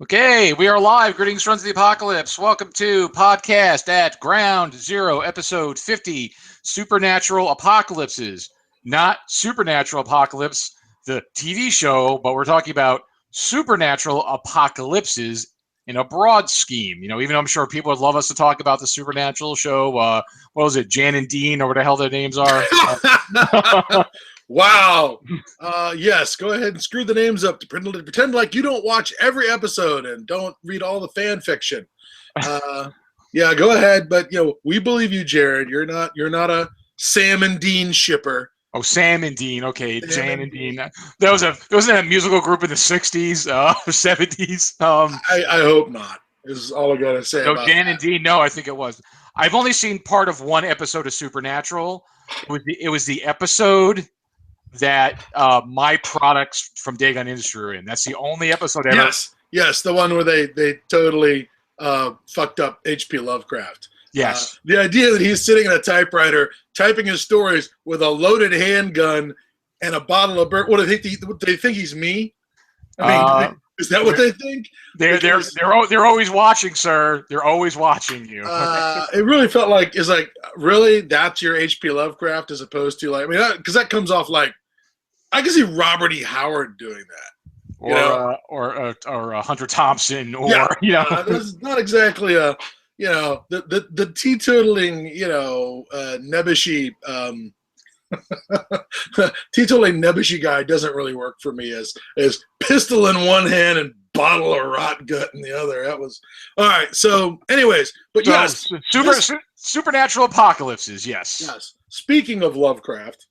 Okay, we are live. Greetings, friends of the apocalypse. Welcome to Podcast at Ground Zero, episode 50, Supernatural Apocalypses. Not Supernatural Apocalypse, the TV show, but we're talking about supernatural apocalypses in a broad scheme. You know, even though I'm sure people would love us to talk about the Supernatural show. What was it, Jan and Dean, or what the hell their names are? Wow. Yes, go ahead and screw the names up to pretend like you don't watch every episode and don't read all the fan fiction. Yeah, go ahead, but we believe you, Jared. You're not a Sam and Dean shipper. Oh, Sam and Dean. Okay, Jan and Dean. There wasn't a musical group in the 60s or 70s. I hope not. Is all I gotta say. No, about Jan that. and Dean. No, I think it was. I've only seen part of one episode of Supernatural. It was the episode that my products from Dagon Industry are in. That's the only episode ever. Yes, the one where they totally fucked up H.P. Lovecraft. Yes. The idea that he's sitting in a typewriter typing his stories with a loaded handgun and a bottle of bourbon. What do they think he's me? I mean, is that what they think? They're always watching, sir. They're always watching you. It really felt like really that's your H.P. Lovecraft as opposed to because that comes off like I can see Robert E. Howard doing that, or Hunter Thompson, or that's not exactly a the teetotaling nebbishy teetotaling nebbishy guy doesn't really work for me as pistol in one hand and bottle of rot gut in the other. That was all right. So, anyways, but yes, supernatural apocalypses. Yes. Speaking of Lovecraft,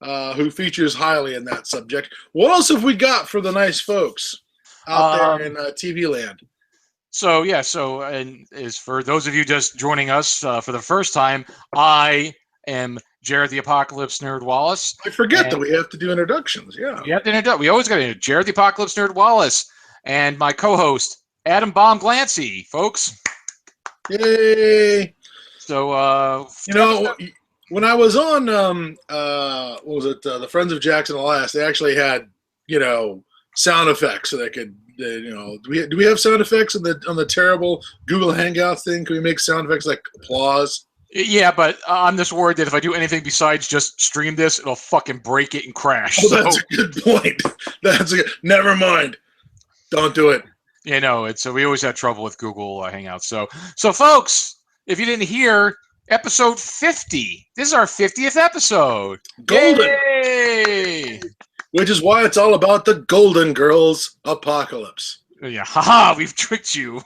who features highly in that subject, what else have we got for the nice folks out there in TV land? So and as for those of you just joining us for the first time, I am Jared the Apocalypse Nerd Wallace. I forget that we have to do introductions. Yeah, we have to introduce. We always got to Jared the Apocalypse Nerd Wallace and my co-host Adam Baum Glancy, folks. Yay! So when I was on what was it, the Friends of Jackson Elias, they actually had sound effects so they could. Do we have sound effects on the terrible Google Hangouts thing? Can we make sound effects like applause? Yeah, but I'm just worried that if I do anything besides just stream this, it'll fucking break it and crash. Oh, that's a good point. Never mind. Don't do it. So we always had trouble with Google Hangouts. So folks, if you didn't hear, episode 50. This is our 50th episode. Golden. Yay! Which is why it's all about the Golden Girls apocalypse. Yeah, haha, we've tricked you.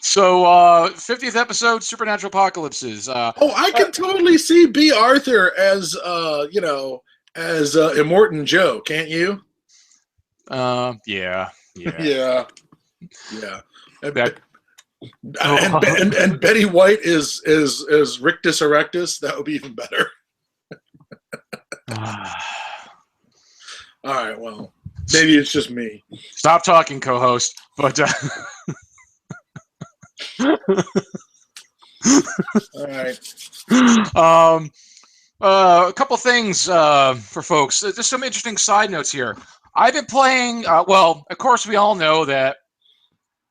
So, 50th episode, Supernatural Apocalypses. I can totally see B. Arthur as, as Immortan Joe, can't you? Yeah. And Betty White is Rictus Erectus. That would be even better. All right, well, maybe it's just me. Stop talking, co-host. But all right. A couple things for folks. Just some interesting side notes here. I've been playing. Well, of course, we all know that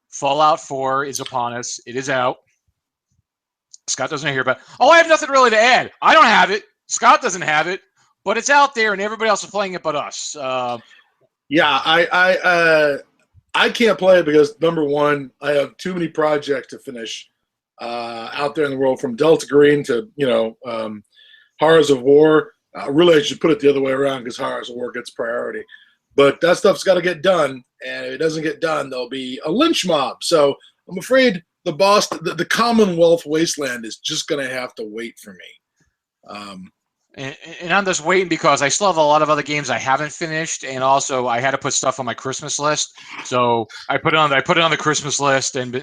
Fallout 4 is upon us. It is out. Scott doesn't hear about it. Oh, I have nothing really to add. I don't have it. Scott doesn't have it. But it's out there, and everybody else is playing it but us. Yeah, I can't play it because, number one, I have too many projects to finish out there in the world, from Delta Green to, Horrors of War. Really, I should put it the other way around because Horrors of War gets priority. But that stuff's got to get done, and if it doesn't get done, there'll be a lynch mob. So I'm afraid the Commonwealth Wasteland is just going to have to wait for me. And I'm just waiting because I still have a lot of other games I haven't finished, and also I had to put stuff on my Christmas list. So I put it on the Christmas list, and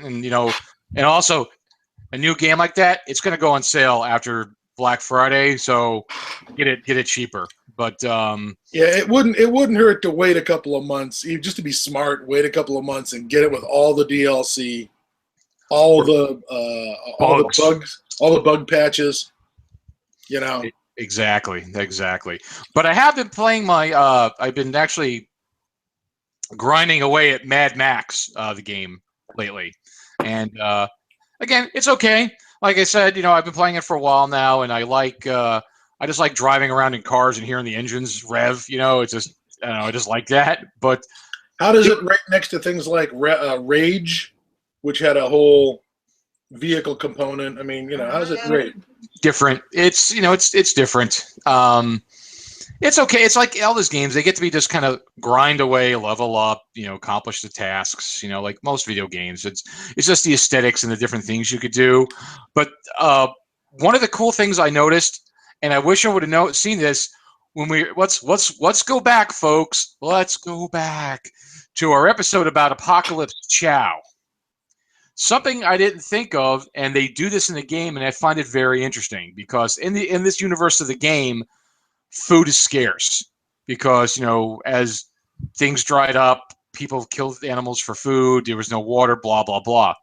also a new game like that, it's going to go on sale after Black Friday, so get it cheaper. But it wouldn't hurt to wait a couple of months, just to be smart. Wait a couple of months and get it with all the DLC, all the bugs, all the bug patches. Exactly. But I have been playing my. I've been actually grinding away at Mad Max, the game lately, and again, it's okay. Like I said, I've been playing it for a while now, and I just like driving around in cars and hearing the engines rev. It's just I don't know, I just like that. But how does it rank next to things like Rage, which had a whole vehicle component? I mean, how does it rate? Different. It's it's different. It's okay. It's like all those games. They get to be just kind of grind away, level up, accomplish the tasks. Like most video games. It's just the aesthetics and the different things you could do. But one of the cool things I noticed, and I wish I would have seen this when let's go back, folks. Let's go back to our episode about Apocalypse Chow. Something I didn't think of, and they do this in the game, and I find it very interesting because in this universe of the game, food is scarce because as things dried up, people killed animals for food. There was no water. Blah blah blah.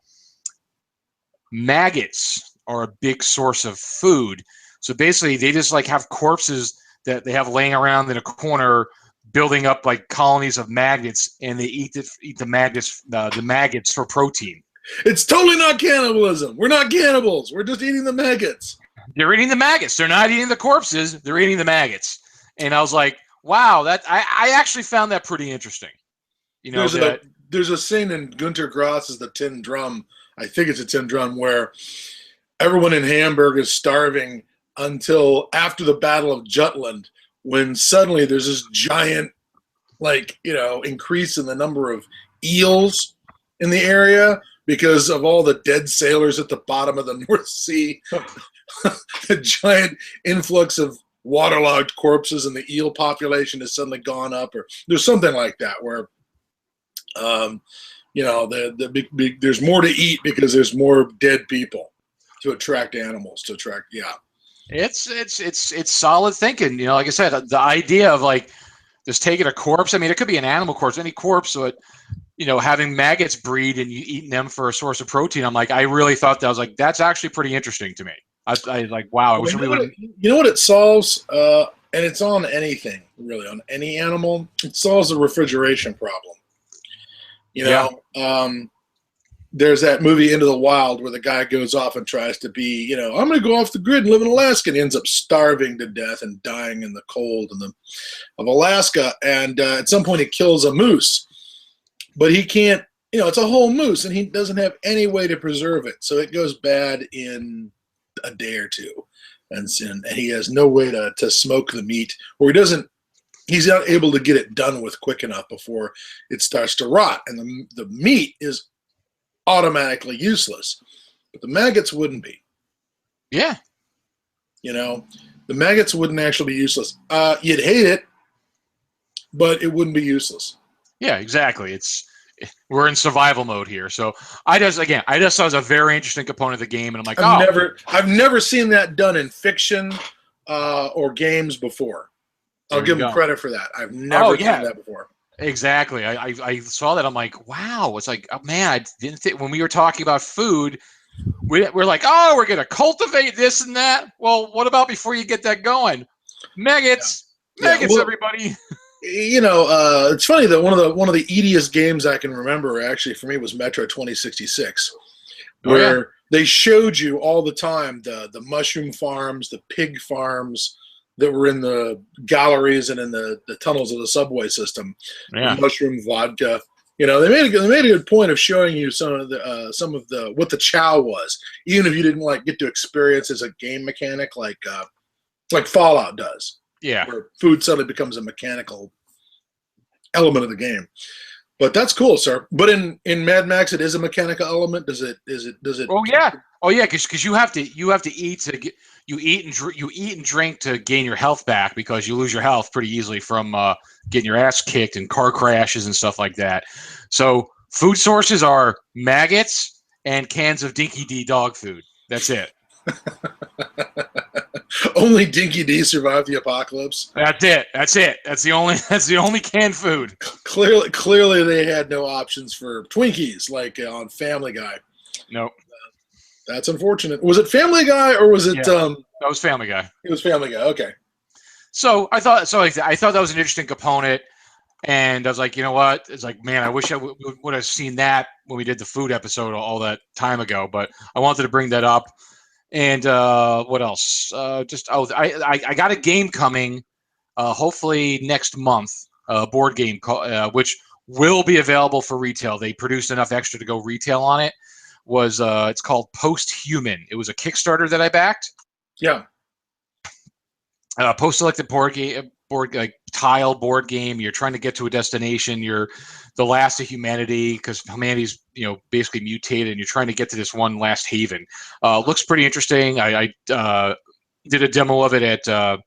Maggots are a big source of food. So basically, they just like have corpses that they have laying around in a corner, building up like colonies of maggots, and they eat the maggots for protein. It's totally not cannibalism. We're not cannibals. We're just eating the maggots. They're eating the maggots. They're not eating the corpses. They're eating the maggots. And I was like, wow, I actually found that pretty interesting. There's a scene in Gunter Grass's The Tin Drum. I think it's a Tin Drum where everyone in Hamburg is starving until after the Battle of Jutland, when suddenly there's this giant, increase in the number of eels in the area because of all the dead sailors at the bottom of the North Sea. A giant influx of waterlogged corpses, and the eel population has suddenly gone up, or there's something like that where, there's more to eat because there's more dead people to attract animals. It's solid thinking. Like I said, the idea of like just taking a corpse. I mean, it could be an animal corpse, any corpse, but having maggots breed and you eating them for a source of protein. I'm like, I really thought that. I was like, that's actually pretty interesting to me. I like, wow. I wish we would. You know what it solves, and it's on anything really, on any animal. It solves the refrigeration problem. There's that movie Into the Wild where the guy goes off and tries to be, I'm going to go off the grid and live in Alaska, and he ends up starving to death and dying in the cold of Alaska. And at some point he kills a moose, but he can't, it's a whole moose, and he doesn't have any way to preserve it. So it goes bad in a day or two, and he has no way to smoke the meat, or he's not able to get it done with quick enough before it starts to rot, and the meat is automatically useless, but the maggots wouldn't be. Yeah. The maggots wouldn't actually be useless. You'd hate it, but it wouldn't be useless. Yeah, exactly. We're in survival mode here. So I just thought it was a very interesting component of the game, and I'm like, I've never seen that done in fiction or games before. I'll give them credit for that. I've never seen that before. Exactly. I saw that. I'm like, wow. It's like, oh, man, I didn't think when we were talking about food, we're like, oh, we're going to cultivate this and that. Well, what about before you get that going? Maggots, everybody. It's funny that one of the eatiest games I can remember actually for me was Metro 2066, where they showed you all the time the mushroom farms, the pig farms that were in the galleries and in the tunnels of the subway system. Yeah. Mushroom vodka. They made a good point of showing you some of the what the chow was, even if you didn't get to experience as a game mechanic like Fallout does. Yeah. Where food suddenly becomes a mechanical element of the game. But that's cool, sir. But in Mad Max, it is a mechanical element. Does it? Oh yeah. Because you have to eat you eat and drink to gain your health back, because you lose your health pretty easily from getting your ass kicked in car crashes and stuff like that. So food sources are maggots and cans of Dinky D dog food. That's it. Only Dinky D survived the apocalypse. That's it. That's the only canned food. Clearly they had no options for Twinkies like on Family Guy. Nope. That's unfortunate. Was it Family Guy or was it? Yeah, that was Family Guy. It was Family Guy. Okay. So I thought that was an interesting component. And I was like, you know what? It's like, man, I wish I would have seen that when we did the food episode all that time ago. But I wanted to bring that up. And what else? I got a game coming, hopefully next month. A board game which will be available for retail. They produced enough extra to go retail on it. It's called Post-Human. It was a Kickstarter that I backed. Yeah. Post-selected tile board game. You're trying to get to a destination. You're the last of humanity because humanity's basically mutated, and you're trying to get to this one last haven. Looks pretty interesting. I did a demo of it at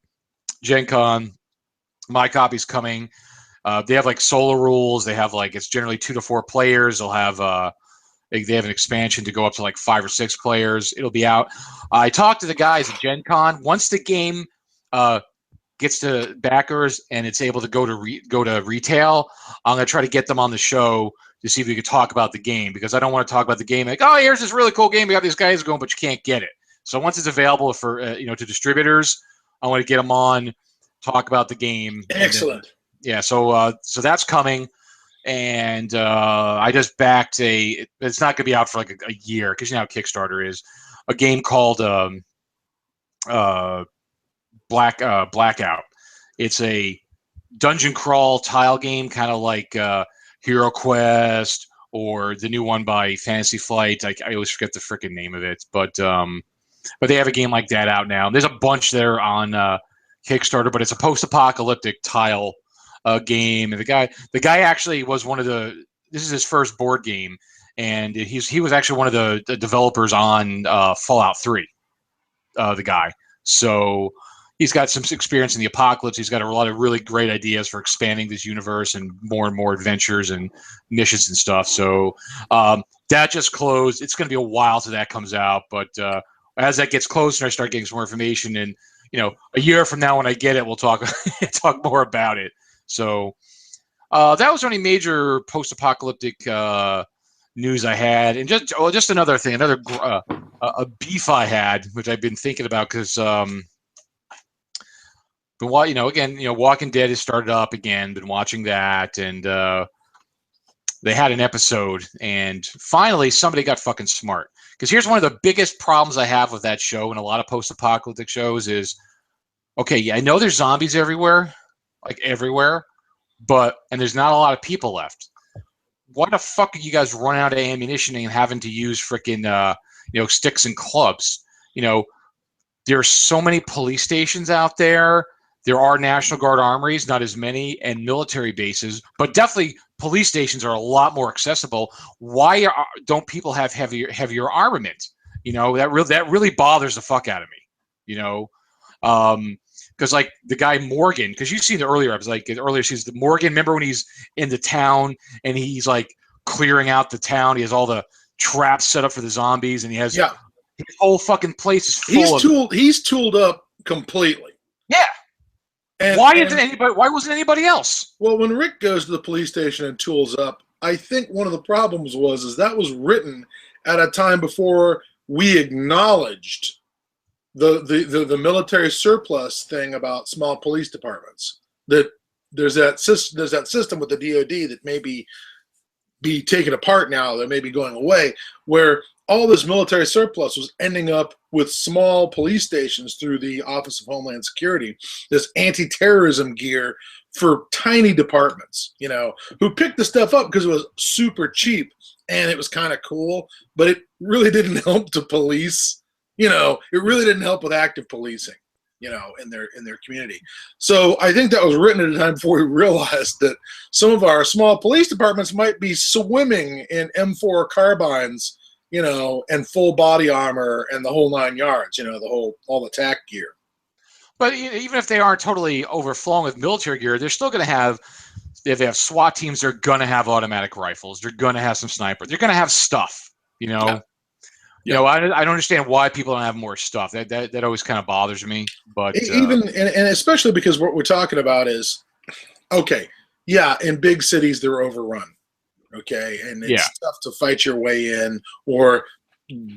Gen Con. My copy's coming. They have like solo rules. They have it's generally 2 to 4 players. They have an expansion to go up to like 5 or 6 players. It'll be out. I talked to the guys at Gen Con. Once the game gets to backers and it's able to go to retail, I'm going to try to get them on the show to see if we could talk about the game, because I don't want to talk about the game like, oh, here's this really cool game. We got these guys going, but you can't get it. So once it's available for to distributors, I want to get them on, talk about the game. Excellent. So that's coming. And I just backed it's not going to be out for like a year, because you know how Kickstarter is, a game called Blackout. It's a dungeon crawl tile game, kind of like Hero Quest or the new one by Fantasy Flight. I always forget the freaking name of it, but they have a game like that out now. There's a bunch there on Kickstarter, but it's a post-apocalyptic tile game. And the guy actually was this is his first board game, and he was actually one of the developers on Fallout 3. The guy, so he's got some experience in the apocalypse. He's got a lot of really great ideas for expanding this universe and more adventures and missions and stuff. So that just closed. It's going to be a while till that comes out, but as that gets closer, I start getting some more information, and a year from now when I get it, we'll talk more about it. So that was the only major post-apocalyptic news I had. And just another thing, a beef I had, which I've been thinking about, because Walking Dead has started up again. Been watching that, and they had an episode, and finally somebody got fucking smart. Because here's one of the biggest problems I have with that show and a lot of post-apocalyptic shows is, okay, yeah, I know there's zombies everywhere, and there's not a lot of people left. Why the fuck are you guys running out of ammunition and having to use freaking sticks and clubs? There are so many police stations out there. There are National Guard armories, not as many, and military bases, but definitely police stations are a lot more accessible. Why don't people have heavier armament? That really bothers the fuck out of me. Because like the guy Morgan, because you've seen the earlier episodes, like earlier seasons, Morgan. Remember when he's in the town and he's like clearing out the town? He has all the traps set up for the zombies, and he has his whole fucking place is full. He's tooled up completely. Yeah. Why wasn't anybody else? Well, when Rick goes to the police station and tools up, I think one of the problems was that was written at a time before we acknowledged the military surplus thing about small police departments. That there's that system with the DoD that may be taken apart now, that may be going away, where all this military surplus was ending up with small police stations through the Office of Homeland Security, this anti-terrorism gear for tiny departments, who picked the stuff up because it was super cheap and it was kind of cool, but it really didn't help to police. It really didn't help with active policing, in their community. So I think that was written at a time before we realized that some of our small police departments might be swimming in M4 carbines, and full body armor and the whole 9 yards, all the tack gear. But even if they aren't totally overflowing with military gear, they're still going to have, if they have SWAT teams, they're going to have automatic rifles. They're going to have some snipers. They're going to have stuff, Yeah. I don't understand why people don't have more stuff. That always kind of bothers me. But and especially because what we're talking about is, okay, yeah, in big cities they're overrun. Okay, and it's tough to fight your way in or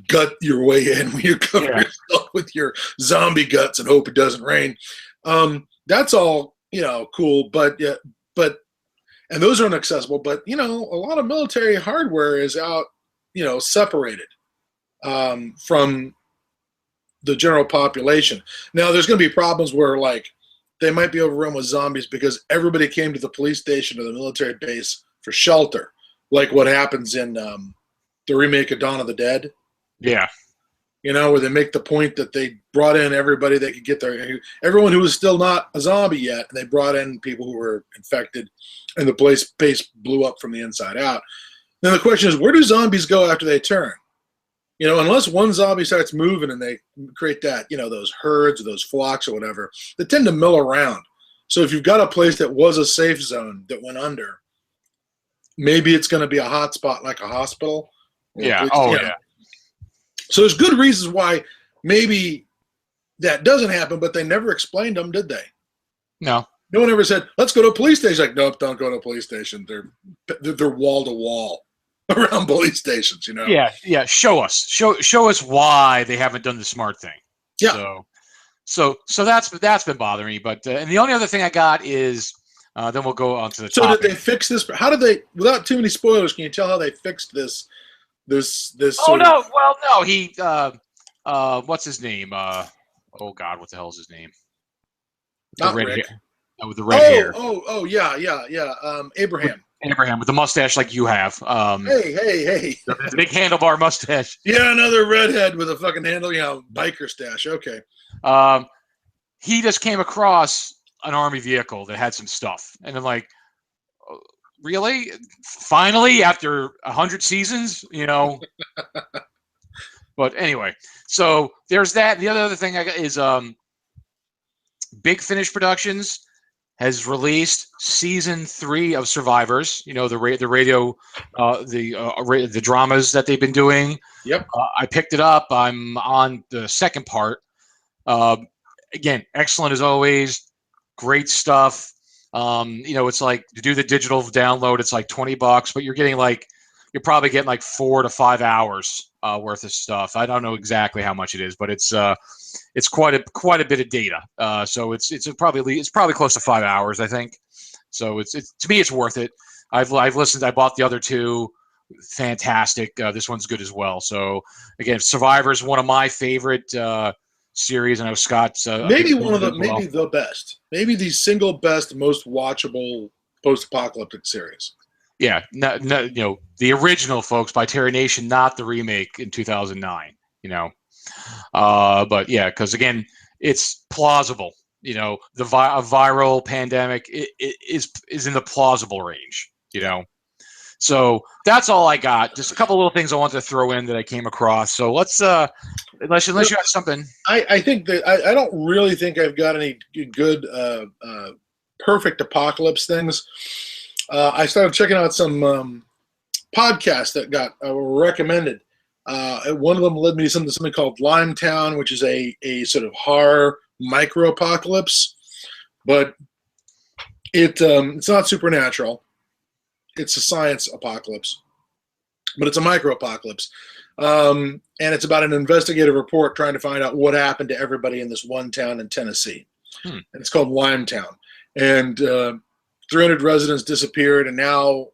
gut your way in when you cover yourself with your zombie guts and hope it doesn't rain. That's all cool, but and those are inaccessible. But a lot of military hardware is out, separated from the general population. Now, there's going to be problems where like they might be overrun with zombies because everybody came to the police station or the military base for shelter, like what happens in the remake of Dawn of the Dead. Yeah. Where they make the point that they brought in everybody they could get there, everyone who was still not a zombie yet, and they brought in people who were infected, and the base blew up from the inside out. Then the question is, where do zombies go after they turn? Unless one zombie starts moving and they create that, those herds or those flocks or whatever, they tend to mill around. So if you've got a place that was a safe zone that went under, maybe it's going to be a hot spot like a hospital. Yeah. Yeah. So there's good reasons why maybe that doesn't happen, but they never explained them, did they? No. No one ever said, let's go to a police station. Like, nope, don't go to a police station. They're wall to wall around police stations, Yeah. Show us why they haven't done the smart thing. Yeah. So that's been bothering me. But and the only other thing I got is then we'll go on to the. So topic. Did they fix this? How did they? Without too many spoilers, can you tell how they fixed this? This. Oh no! Well, no. He. What's his name? Oh God! What the hell is his name? Not Rick. With the red hair. Oh, yeah. Abraham. Abraham with the mustache like you have. Hey. The big handlebar mustache. Yeah, another redhead with a fucking biker stash. Okay. He just came across an army vehicle that had some stuff, and I'm like, really? Finally, after 100 seasons, But anyway, so there's that. The other thing I got is Big Finish Productions has released season 3 of Survivors. The radio, the dramas that they've been doing. Yep. I picked it up. I'm on the second part. Again, excellent as always. Great stuff. It's like to do the digital download. It's like $20, but you're probably getting like 4 to 5 hours worth of stuff. I don't know exactly how much it is, but it's quite a bit of data. So it's probably close to 5 hours, I think. So it's to me it's worth it. I've listened. I bought the other 2. Fantastic. This one's good as well. So again, Survivor's one of my favorite series. I know Scott's maybe the best. Maybe the single best, most watchable post-apocalyptic series. Yeah, no, the original, folks, by Terry Nation, not the remake in 2009. But yeah, because again, it's plausible. The viral pandemic is in the plausible range. So that's all I got. Just a couple little things I wanted to throw in that I came across. So let's unless you have something. I think that I don't really think I've got any good perfect apocalypse things. I started checking out some podcasts that got recommended. One of them led me to something called Limetown, which is a sort of horror micro apocalypse, but it's not supernatural. It's a science apocalypse, but it's a micro apocalypse. And it's about an investigative report trying to find out what happened to everybody in this one town in Tennessee. And it's called Limetown. And 300 residents disappeared, and now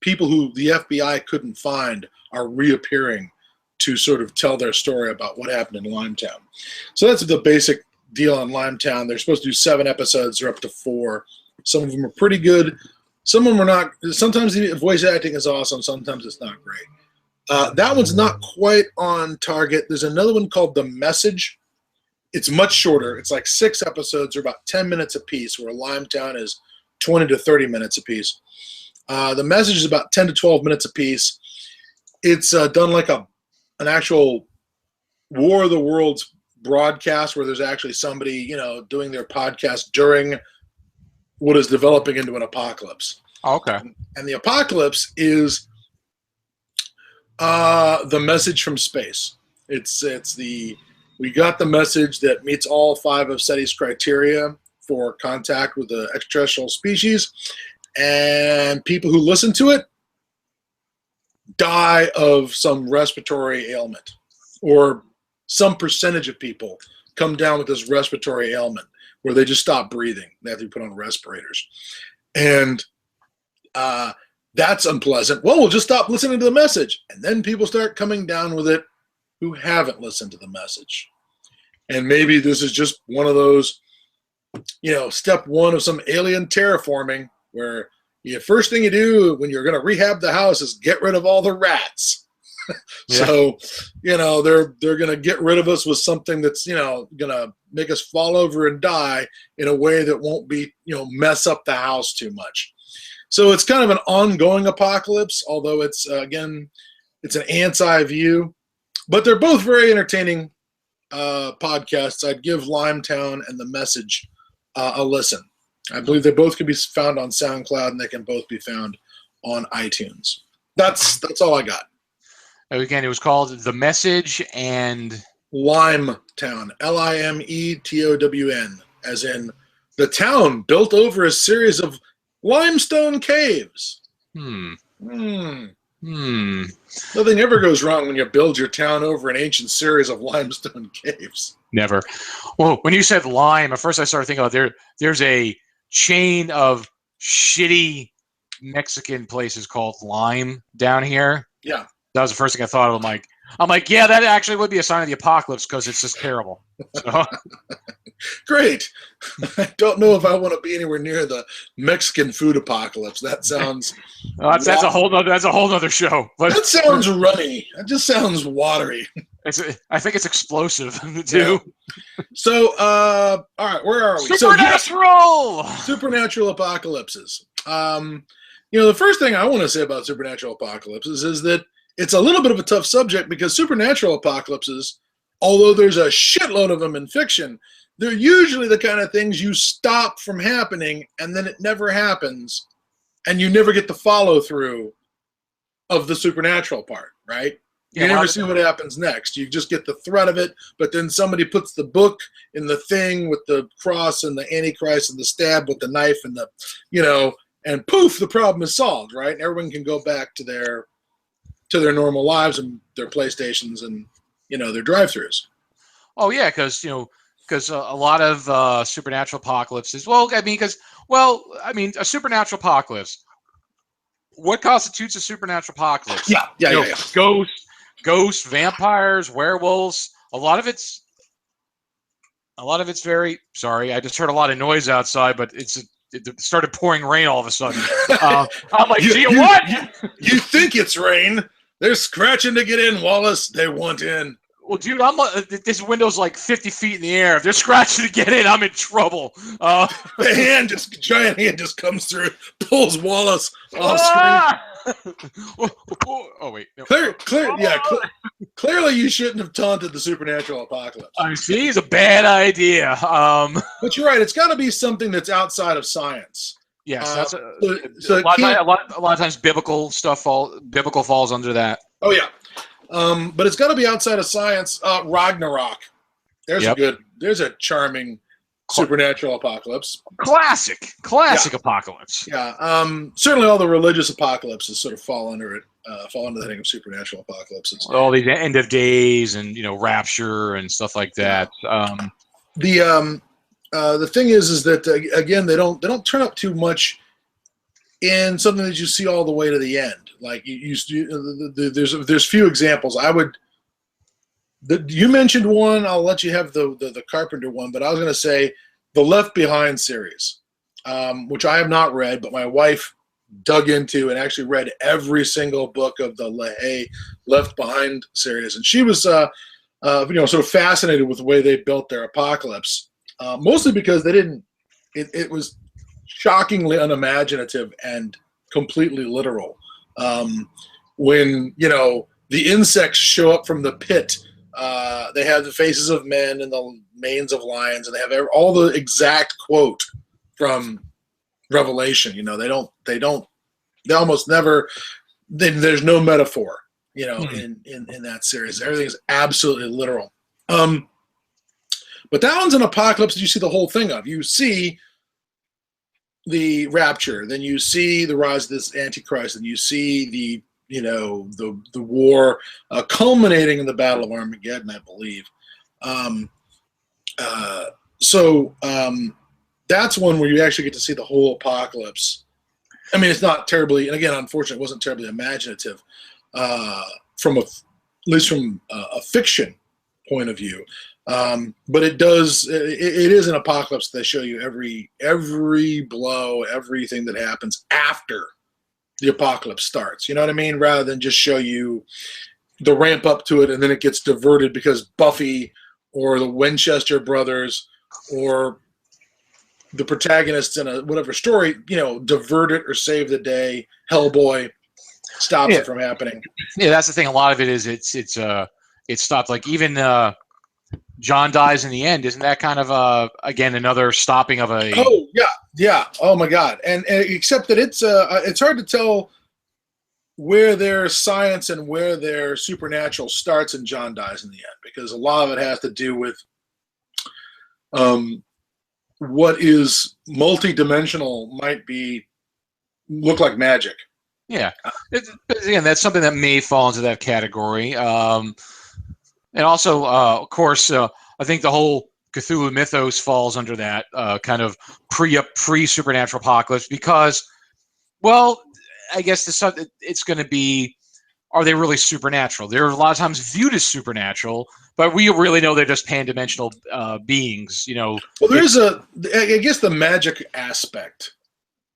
people who the FBI couldn't find are reappearing to sort of tell their story about what happened in Limetown. So that's the basic deal on Limetown. They're supposed to do 7 episodes. They're up to 4. Some of them are pretty good. Some of them are not. Sometimes the voice acting is awesome. Sometimes it's not great. That one's not quite on target. There's another one called The Message. It's much shorter. It's like 6 episodes. They're about 10 minutes apiece, where Limetown is 20 to 30 minutes apiece. The Message is about 10 to 12 minutes apiece. It's done like an actual War of the Worlds broadcast, where there's actually somebody, doing their podcast during what is developing into an apocalypse. Okay. And the apocalypse is the message from space. We got the message that meets all 5 of SETI's criteria for contact with the extraterrestrial species, and people who listen to it die of some respiratory ailment, or some percentage of people come down with this respiratory ailment where they just stop breathing. They have to be put on respirators. And That's unpleasant. Well, we'll just stop listening to the message. And then people start coming down with it who haven't listened to the message. And maybe this is just one of those, step one of some alien terraforming where the first thing you do when you're going to rehab the house is get rid of all the rats. So, they're going to get rid of us with something that's, going to make us fall over and die in a way that won't be, mess up the house too much. So it's kind of an ongoing apocalypse, although it's, again, it's an anti-view. But they're both very entertaining podcasts. I'd give Limetown and The Message a listen. I believe they both can be found on SoundCloud, and they can both be found on iTunes. That's all I got. Again, it was called The Message and Limetown, Limeton, as in the town built over a series of limestone caves. Nothing ever goes wrong when you build your town over an ancient series of limestone caves. Never. Well, when you said lime, at first I started thinking about there's a chain of shitty Mexican places called Lime down here. Yeah. That was the first thing I thought of. I'm like, yeah, that actually would be a sign of the apocalypse because it's just terrible. So. Great. I don't know if I want to be anywhere near the Mexican food apocalypse. That sounds that's a whole nother show. But that sounds runny. That just sounds watery. I think it's explosive too. Yeah. So, all right, where are we? Supernatural. Supernatural apocalypses. The first thing I want to say about supernatural apocalypses is that it's a little bit of a tough subject because supernatural apocalypses, although there's a shitload of them in fiction, they're usually the kind of things you stop from happening and then it never happens and you never get the follow through of the supernatural part, right? You never see what happens next. You just get the threat of it, but then somebody puts the book in the thing with the cross and the Antichrist and the stab with the knife and the, and poof, the problem is solved, right? And everyone can go back to their normal lives and their PlayStations and, their drive-thrus. Oh, yeah, because a lot of supernatural apocalypses. A supernatural apocalypse. What constitutes a supernatural apocalypse? Yeah. Ghosts, vampires, werewolves. A lot of it's very. Sorry, I just heard a lot of noise outside, but it started pouring rain all of a sudden. I'm like, what? You think it's rain? They're scratching to get in, Wallace. They want in. Well, dude, this window's like 50 feet in the air. If they're scratching to get in, I'm in trouble. The giant hand just comes through, pulls Wallace off screen. Oh wait, no. Clearly you shouldn't have taunted the supernatural apocalypse. I see, it's a bad idea. But you're right. It's got to be something that's outside of science. Yes, that's a lot of times biblical stuff falls under that. Oh yeah. But it's got to be outside of science. Ragnarok. There's a charming supernatural apocalypse. Classic apocalypse. Yeah. Certainly all the religious apocalypses sort of fall under the heading of supernatural apocalypses. All these end of days and rapture and stuff like that. The thing is that again they don't turn up too much in something that you see all the way to the end. Like there's few examples. You mentioned one. I'll let you have the Carpenter one, but I was going to say the Left Behind series, which I have not read, but my wife dug into and actually read every single book of the LaHaye Left Behind series, and she was sort of fascinated with the way they built their apocalypse, mostly because they didn't. It was shockingly unimaginative and completely literal. When the insects show up from the pit, they have the faces of men and the manes of lions, and they have all the exact quote from Revelation. They almost never. There's no metaphor, in that series. Everything is absolutely literal. But that one's an apocalypse that you see the whole thing of. You see the rapture, then you see the rise of this Antichrist, and you see the war culminating in the Battle of Armageddon, I believe. So that's one where you actually get to see the whole apocalypse I mean, it's not terribly, and again, unfortunately, it wasn't terribly imaginative from at least from a fiction point of view. But it does. It is an apocalypse. They show you every blow, everything that happens after the apocalypse starts. You know what I mean? Rather than just show you the ramp up to it and then it gets diverted because Buffy or the Winchester brothers or the protagonists in a whatever story, divert it or save the day. Hellboy stops it from happening. Yeah, that's the thing. A lot of it is it's stopped. Like even John dies in the end. Isn't that kind of again another stopping of a? Oh yeah. Oh my God. And except that it's hard to tell where their science and where their supernatural starts and John dies in the end, because a lot of it has to do with what is multi-dimensional might look like magic. Yeah, again, that's something that may fall into that category. And also, of course, I think the whole Cthulhu mythos falls under that kind of pre-supernatural apocalypse because, well, I guess it's going to be, are they really supernatural? They're a lot of times viewed as supernatural, but we really know they're just pan-dimensional beings. Well, there's I guess the magic aspect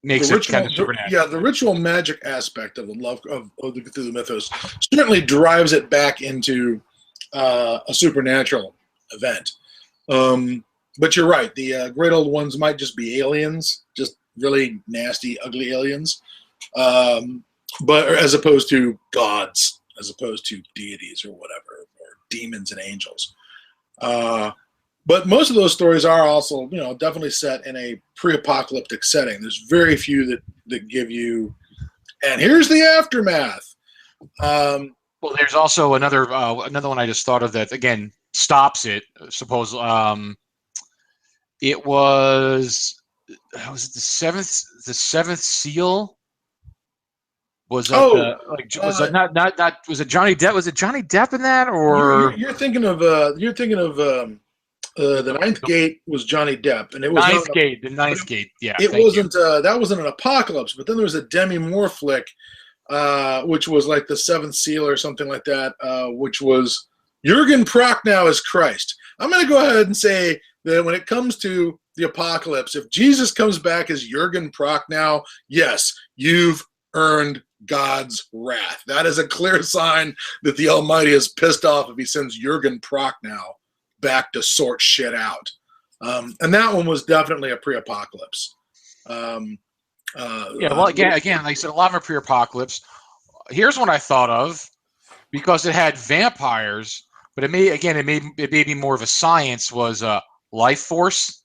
makes it kind of supernatural. Yeah, the ritual magic aspect of the the Cthulhu mythos certainly drives it back into a supernatural event. But you're right. The great old ones might just be aliens, just really nasty, ugly aliens. But as opposed to gods, as opposed to deities or whatever, or demons and angels. But most of those stories are also, definitely set in a pre-apocalyptic setting. There's very few that give you, and here's the aftermath. Well, there's also another one I just thought of that again stops it. Suppose it was the seventh seal. Was that was it Johnny Depp? Was it Johnny Depp in that, or you're thinking of the Ninth Gate was Johnny Depp, and it was the Ninth Gate. Yeah, it wasn't. That wasn't an apocalypse, but then there was a Demi Moore flick, which was like the Seventh Seal or something like that, which was Jürgen Prochnow as Christ. I'm going to go ahead and say that when it comes to the apocalypse, if Jesus comes back as Jürgen Prochnow, yes, you've earned God's wrath. That is a clear sign that the Almighty is pissed off if he sends Jürgen Prochnow back to sort shit out. And that one was definitely a pre-apocalypse. Well, again, like I said, a lot of them are pre-apocalypse. Here's one I thought of because it had vampires, but it may be more of a science. Was Life Force.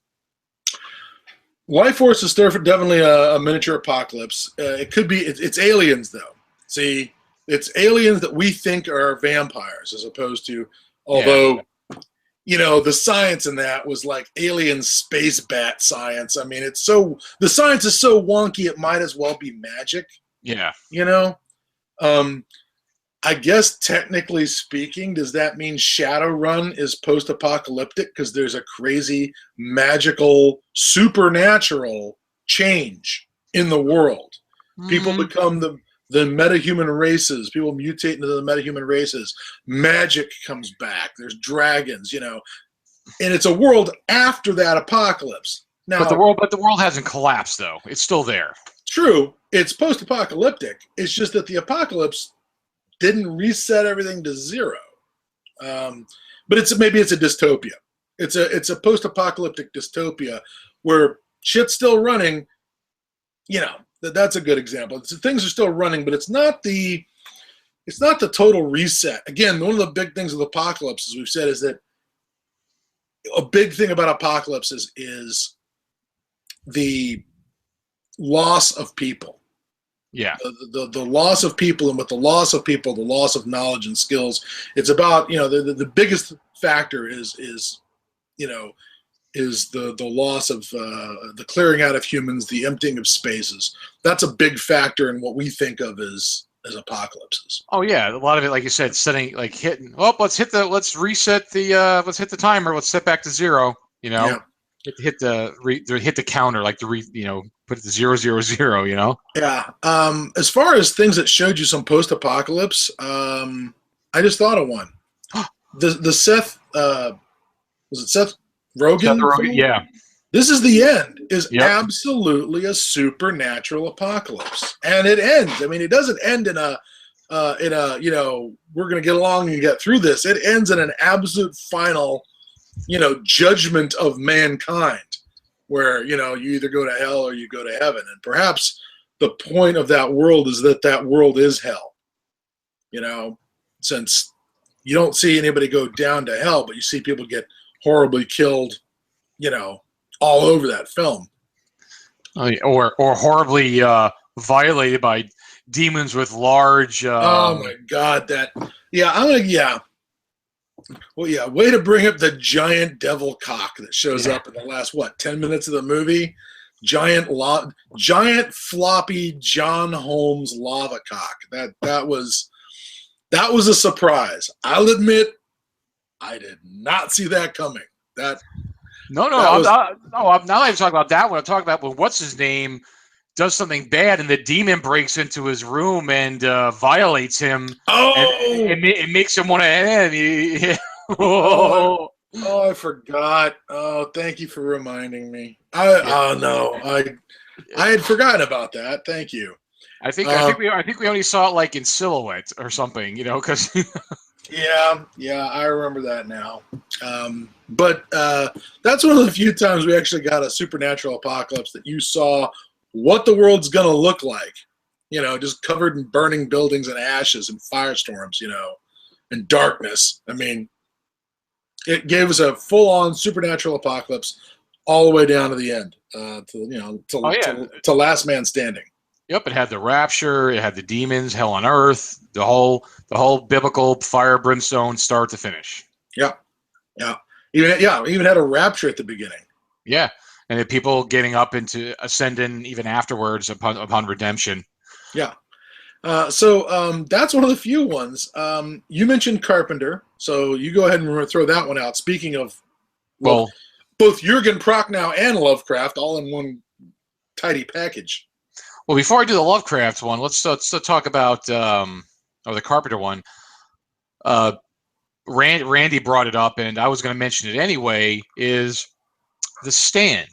Life Force is definitely a miniature apocalypse. It could be. It's aliens, though. See, it's aliens that we think are vampires, as opposed to, although, the science in that was like alien space bat science. I mean, the science is so wonky, it might as well be magic. Yeah. I guess technically speaking, does that mean Shadowrun is post-apocalyptic because there's a crazy, magical, supernatural change in the world? Mm-hmm. People become the metahuman races. People mutate into the metahuman races. Magic comes back. There's dragons, and it's a world after that apocalypse. Now, but the world hasn't collapsed, though. It's still there. True. It's post-apocalyptic. It's just that the apocalypse didn't reset everything to zero. But maybe it's a dystopia. It's a post-apocalyptic dystopia where shit's still running. That's a good example. Things are still running, but it's not the total reset. Again, one of the big things with apocalypse, as we've said, is that a big thing about apocalypse is the loss of people. Yeah, the loss of people, and with the loss of people, the loss of knowledge and skills. It's about the biggest factor is the loss of the clearing out of humans, the emptying of spaces. That's a big factor in what we think of as apocalypses. Oh yeah, a lot of it, like you said, hitting. Oh, let's hit the timer. Let's set back to zero. Yeah. hit the counter, like put the 000. Yeah. As far as things that showed you some post-apocalypse, I just thought of one. The Seth was it Seth Rogen? Seth Rogen, yeah. This is the end. Is Yep. absolutely a supernatural apocalypse, and it ends. I mean, it doesn't end in a we're going to get along and get through this. It ends in an absolute final, judgment of mankind, where you either go to hell or you go to heaven, and perhaps the point of that world is that world is hell. Since you don't see anybody go down to hell, but you see people get horribly killed, all over that film. Or horribly violated by demons with large. Oh my God! Well, yeah. Way to bring up the giant devil cock that shows up in the last 10 minutes of the movie. Giant floppy John Holmes lava cock. That was a surprise. I'll admit, I did not see that coming. Now that I'm talking about that one. I'm talking about when what's his name does something bad and the demon breaks into his room and violates him. Oh, and it makes him want to. I forgot. Oh, thank you for reminding me. I had forgotten about that. Thank you. I think we only saw it like in silhouette or something, because. Yeah, I remember that now. But that's one of the few times we actually got a supernatural apocalypse that you saw what the world's going to look like, just covered in burning buildings and ashes and firestorms, and darkness. I mean, it gave us a full-on supernatural apocalypse all the way down to the end, to last man standing. Yep, it had the rapture, it had the demons, hell on earth, the whole biblical fire, brimstone, start to finish. Yeah. Even had a rapture at the beginning. Yeah, and the people getting up into ascending even afterwards upon redemption. Yeah. So that's one of the few ones. You mentioned Carpenter, so you go ahead and throw that one out. Speaking of, both Jürgen Prochnow and Lovecraft all in one tidy package. Well, before I do the Lovecraft one, let's talk about the Carpenter one. Randy brought it up, and I was going to mention it anyway. Is The Stand.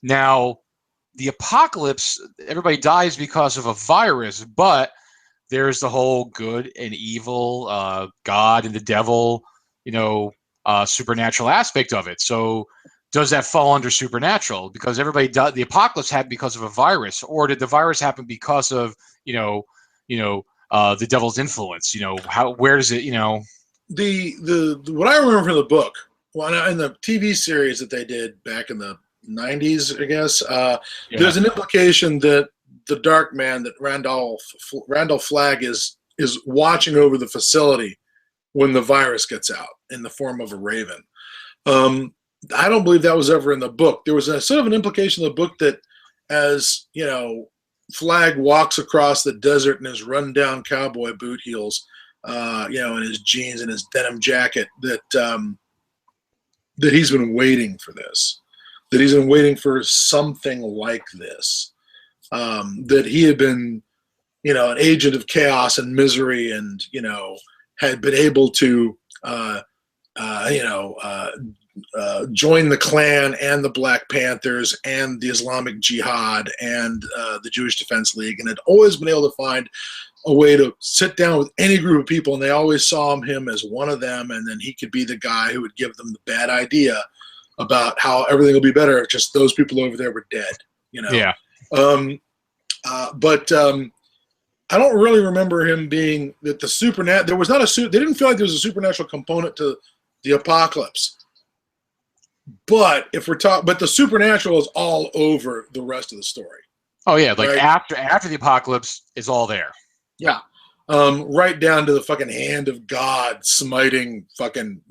Now, the apocalypse, everybody dies because of a virus, but there's the whole good and evil, God and the devil, supernatural aspect of it. So does that fall under supernatural? Because everybody died, the apocalypse happened because of a virus, or did the virus happen because of the devil's influence? Where does it? The what I remember from the book, in the TV series that they did back in the 90s, I guess, there's an implication that the Dark Man, that Randall Flagg is watching over the facility when the virus gets out in the form of a raven. I don't believe that was ever in the book. There was a sort of an implication in the book that as, Flagg walks across the desert in his run-down cowboy boot heels, in his jeans and his denim jacket, that he's been waiting for this, that he's been waiting for something like this, that he had been, an agent of chaos and misery and, had been able to, join the Klan and the Black Panthers and the Islamic Jihad and the Jewish Defense League, and had always been able to find a way to sit down with any group of people, and they always saw him as one of them, and then he could be the guy who would give them the bad idea about how everything will be better if just those people over there were dead. Yeah. But I don't really remember him being that the supernatural. There was not a they didn't feel like there was a supernatural component to the apocalypse. But but the supernatural is all over the rest of the story. Oh yeah, like right? after the apocalypse is all there. Yeah, right down to the fucking hand of God smiting fucking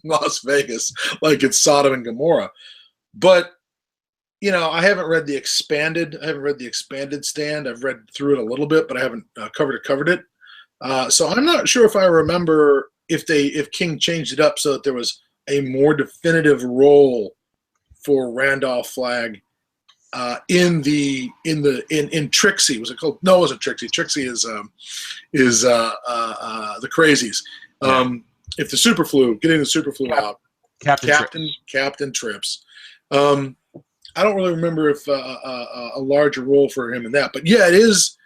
Las Vegas like it's Sodom and Gomorrah. But I haven't read the expanded. Stand. I've read through it a little bit, but I haven't covered it. So I'm not sure if I remember if King changed it up so that there was a more definitive role for Randolph Flagg in Trixie. Was it called? No, it wasn't Trixie. Trixie is the Crazies. If the Superflu, getting the Superflu out, Captain Trips. I don't really remember if a larger role for him in that, but yeah, it is.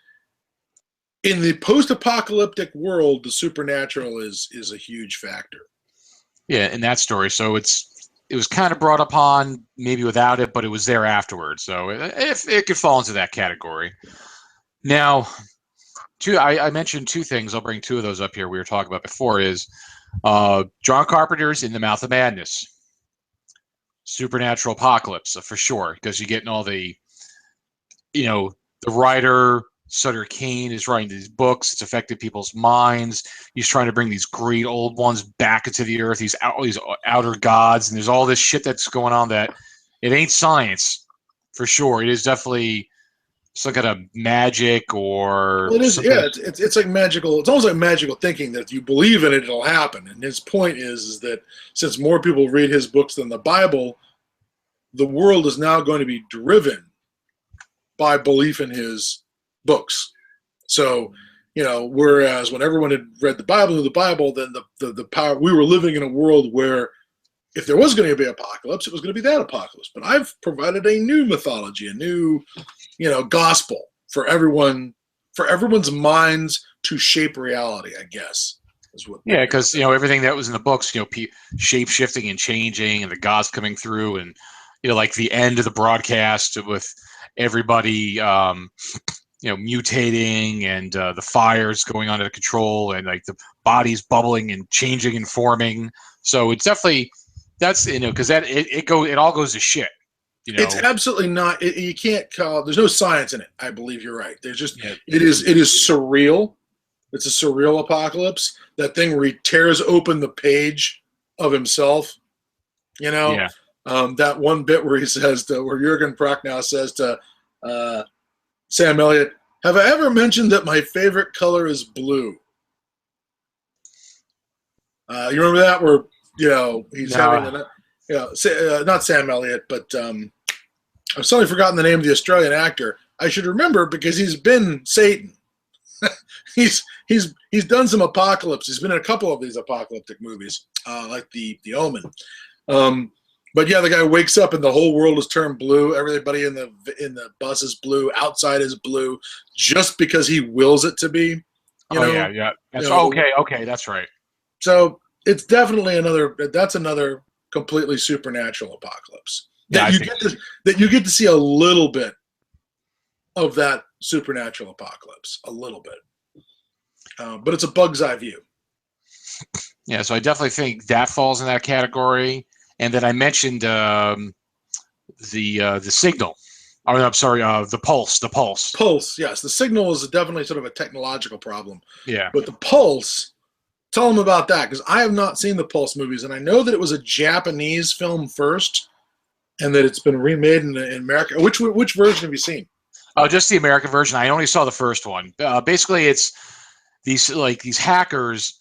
In the post-apocalyptic world, the supernatural is a huge factor. Yeah, in that story. So it was kind of brought upon, maybe without it, but it was there afterwards. So it could fall into that category. Now, I mentioned two things. I'll bring two of those up here. We were talking about before is John Carpenter's In the Mouth of Madness. Supernatural apocalypse, for sure, because you're getting all the, the writer Sutter Kane is writing these books. It's affected people's minds. He's trying to bring these great old ones back into the earth. These outer gods, and there's all this shit that's going on that it ain't science, for sure. It is definitely some kind of magic or. Well, it is. Yeah, it's like magical. It's almost like magical thinking that if you believe in it, it'll happen. And his point is that since more people read his books than the Bible, the world is now going to be driven by belief in his books. So, whereas when everyone had read the Bible, then the power, we were living in a world where if there was going to be an apocalypse, it was going to be that apocalypse. But I've provided a new mythology, a new, gospel for everyone's minds to shape reality, I guess. Is what. Yeah, because everything that was in the books, shape shifting and changing, and the gods coming through, and like the end of the broadcast with everybody. Mutating and the fires going on out of control and like the bodies bubbling and changing and forming. So it's definitely because it all goes to shit. It's absolutely not. You can't call. There's no science in it. I believe you're right. There's just it is surreal. It's a surreal apocalypse. That thing where he tears open the page of himself. That one bit where he says where Jürgen Prochnow says to. Sam Elliott, have I ever mentioned that my favorite color is blue? You remember that? Where he's having not Sam Elliott, but I've suddenly forgotten the name of the Australian actor. I should remember because he's been Satan. he's done some apocalypse. He's been in a couple of these apocalyptic movies, like the Omen. But yeah, the guy wakes up and the whole world is turned blue. Everybody in the bus is blue. Outside is blue, just because he wills it to be. Yeah. That's okay. That's right. So it's definitely another completely supernatural apocalypse. That you get to see a little bit of that supernatural apocalypse, a little bit. But it's a bug's eye view. Yeah, so I definitely think that falls in that category. And then I mentioned the signal. Oh, I'm sorry, the pulse. The pulse. Pulse, yes. The signal is definitely sort of a technological problem. Yeah. But the pulse, tell them about that, because I have not seen the Pulse movies, and I know that it was a Japanese film first, and that it's been remade in America. Which version have you seen? Oh, just the American version. I only saw the first one. Basically, it's these hackers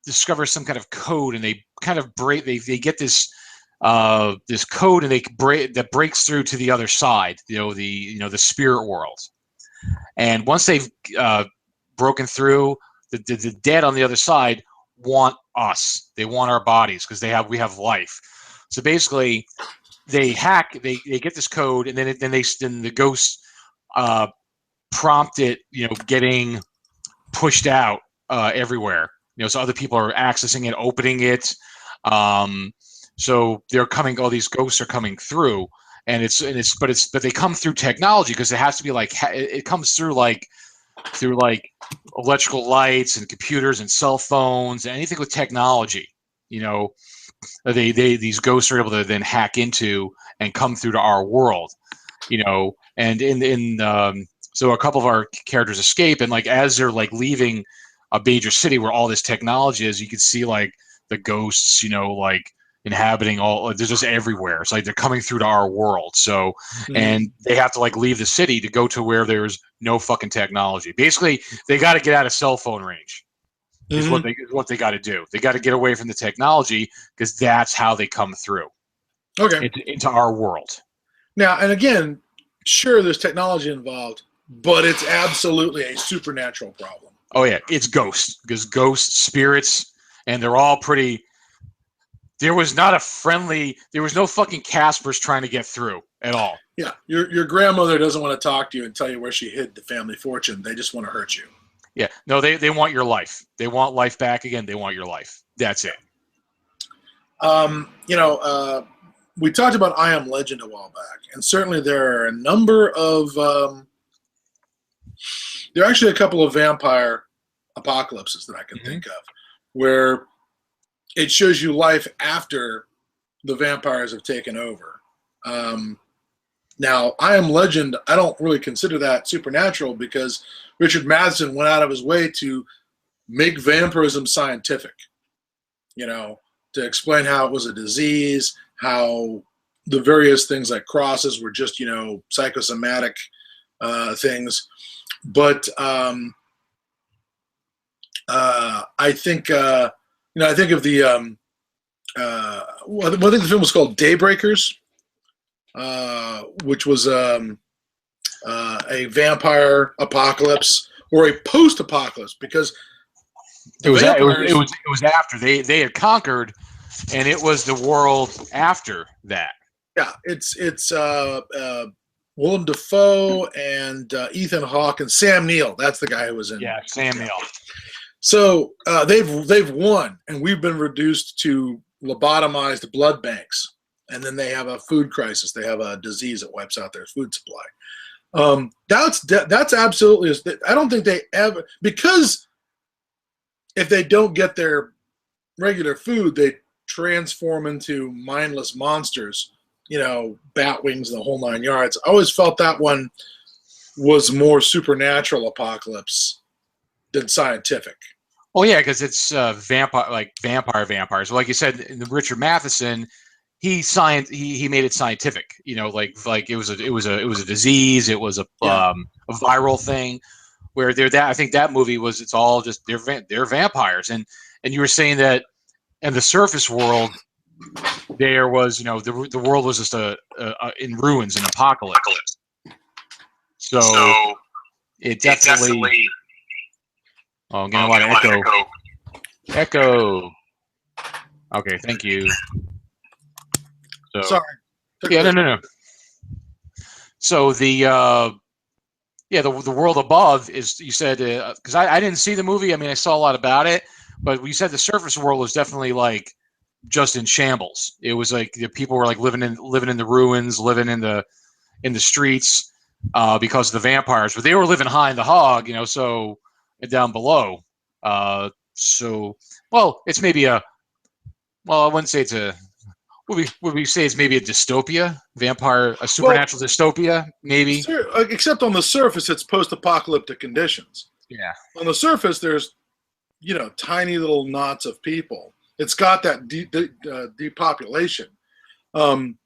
discover some kind of code, and they kind of break. They get this code, and that breaks through to the other side. The spirit world. And once they've broken through, the dead on the other side want us. They want our bodies because we have life. So basically, they hack. They get this code, and then the ghosts prompt it. Getting pushed out everywhere. So other people are accessing it, opening it. So they're coming. All these ghosts are coming through, but they come through technology because it has to be it comes through through electrical lights and computers and cell phones and anything with technology. These ghosts are able to then hack into and come through to our world. And so a couple of our characters escape, and as they're leaving a major city where all this technology is, you can see the ghosts, inhabiting all. They're just everywhere. It's they're coming through to our world. So, and they have to leave the city to go to where there's no fucking technology. Basically, they got to get out of cell phone range. is Mm-hmm. what they got to do. They got to get away from the technology because that's how they come through into our world. Now, and again, sure, there's technology involved, but it's absolutely a supernatural problem. Oh yeah, it's ghosts, because ghosts, spirits, and they're all pretty. There was no fucking Caspers trying to get through at all. Yeah, your grandmother doesn't want to talk to you and tell you where she hid the family fortune. They just want to hurt you. Yeah, no, they want your life. They want life back again. They want your life. That's it. We talked about I Am Legend a while back, and certainly there are a number of there are actually a couple of vampire apocalypses that I can think of where it shows you life after the vampires have taken over. Now, I Am Legend, I don't really consider that supernatural because Richard Matheson went out of his way to make vampirism scientific, to explain how it was a disease, how the various things like crosses were just, psychosomatic things. But I think, I think of the, I think the film was called Daybreakers, which was a vampire apocalypse or a post-apocalypse, because it was after they had conquered, and it was the world after that. Yeah, it's Willem Dafoe and Ethan Hawke and Sam Neill. That's the guy who was in. Yeah, Sam Neill. So they've won, and we've been reduced to lobotomized blood banks, and then they have a food crisis. They have a disease that wipes out their food supply. That's absolutely. I don't think they ever, because if they don't get their regular food, they transform into mindless monsters. Bat wings and the whole 9 yards. I always felt that one was more supernatural apocalypse than scientific. Oh yeah, because it's vampires. Like you said, in the Richard Matheson, he made it scientific. Like it was a disease. It was a viral thing. Where I think that movie was, it's all just they're vampires, and you were saying that in the surface world there was the world was just in ruins, an apocalypse. So it definitely. Oh, I'm getting a lot of echo. Okay, thank you. So, sorry. Yeah, no. So the world above is, you said, because I didn't see the movie. I mean, I saw a lot about it, but we said the surface world was definitely like just in shambles. It was like the people were like living in the ruins, living in the streets because of the vampires. But they were living high in the hog, so down below. It's maybe I wouldn't say it's a. Would we say it's maybe a dystopia, a supernatural dystopia, maybe? Except on the surface, it's post-apocalyptic conditions. Yeah. On the surface, there's, tiny little knots of people. It's got that depopulation. And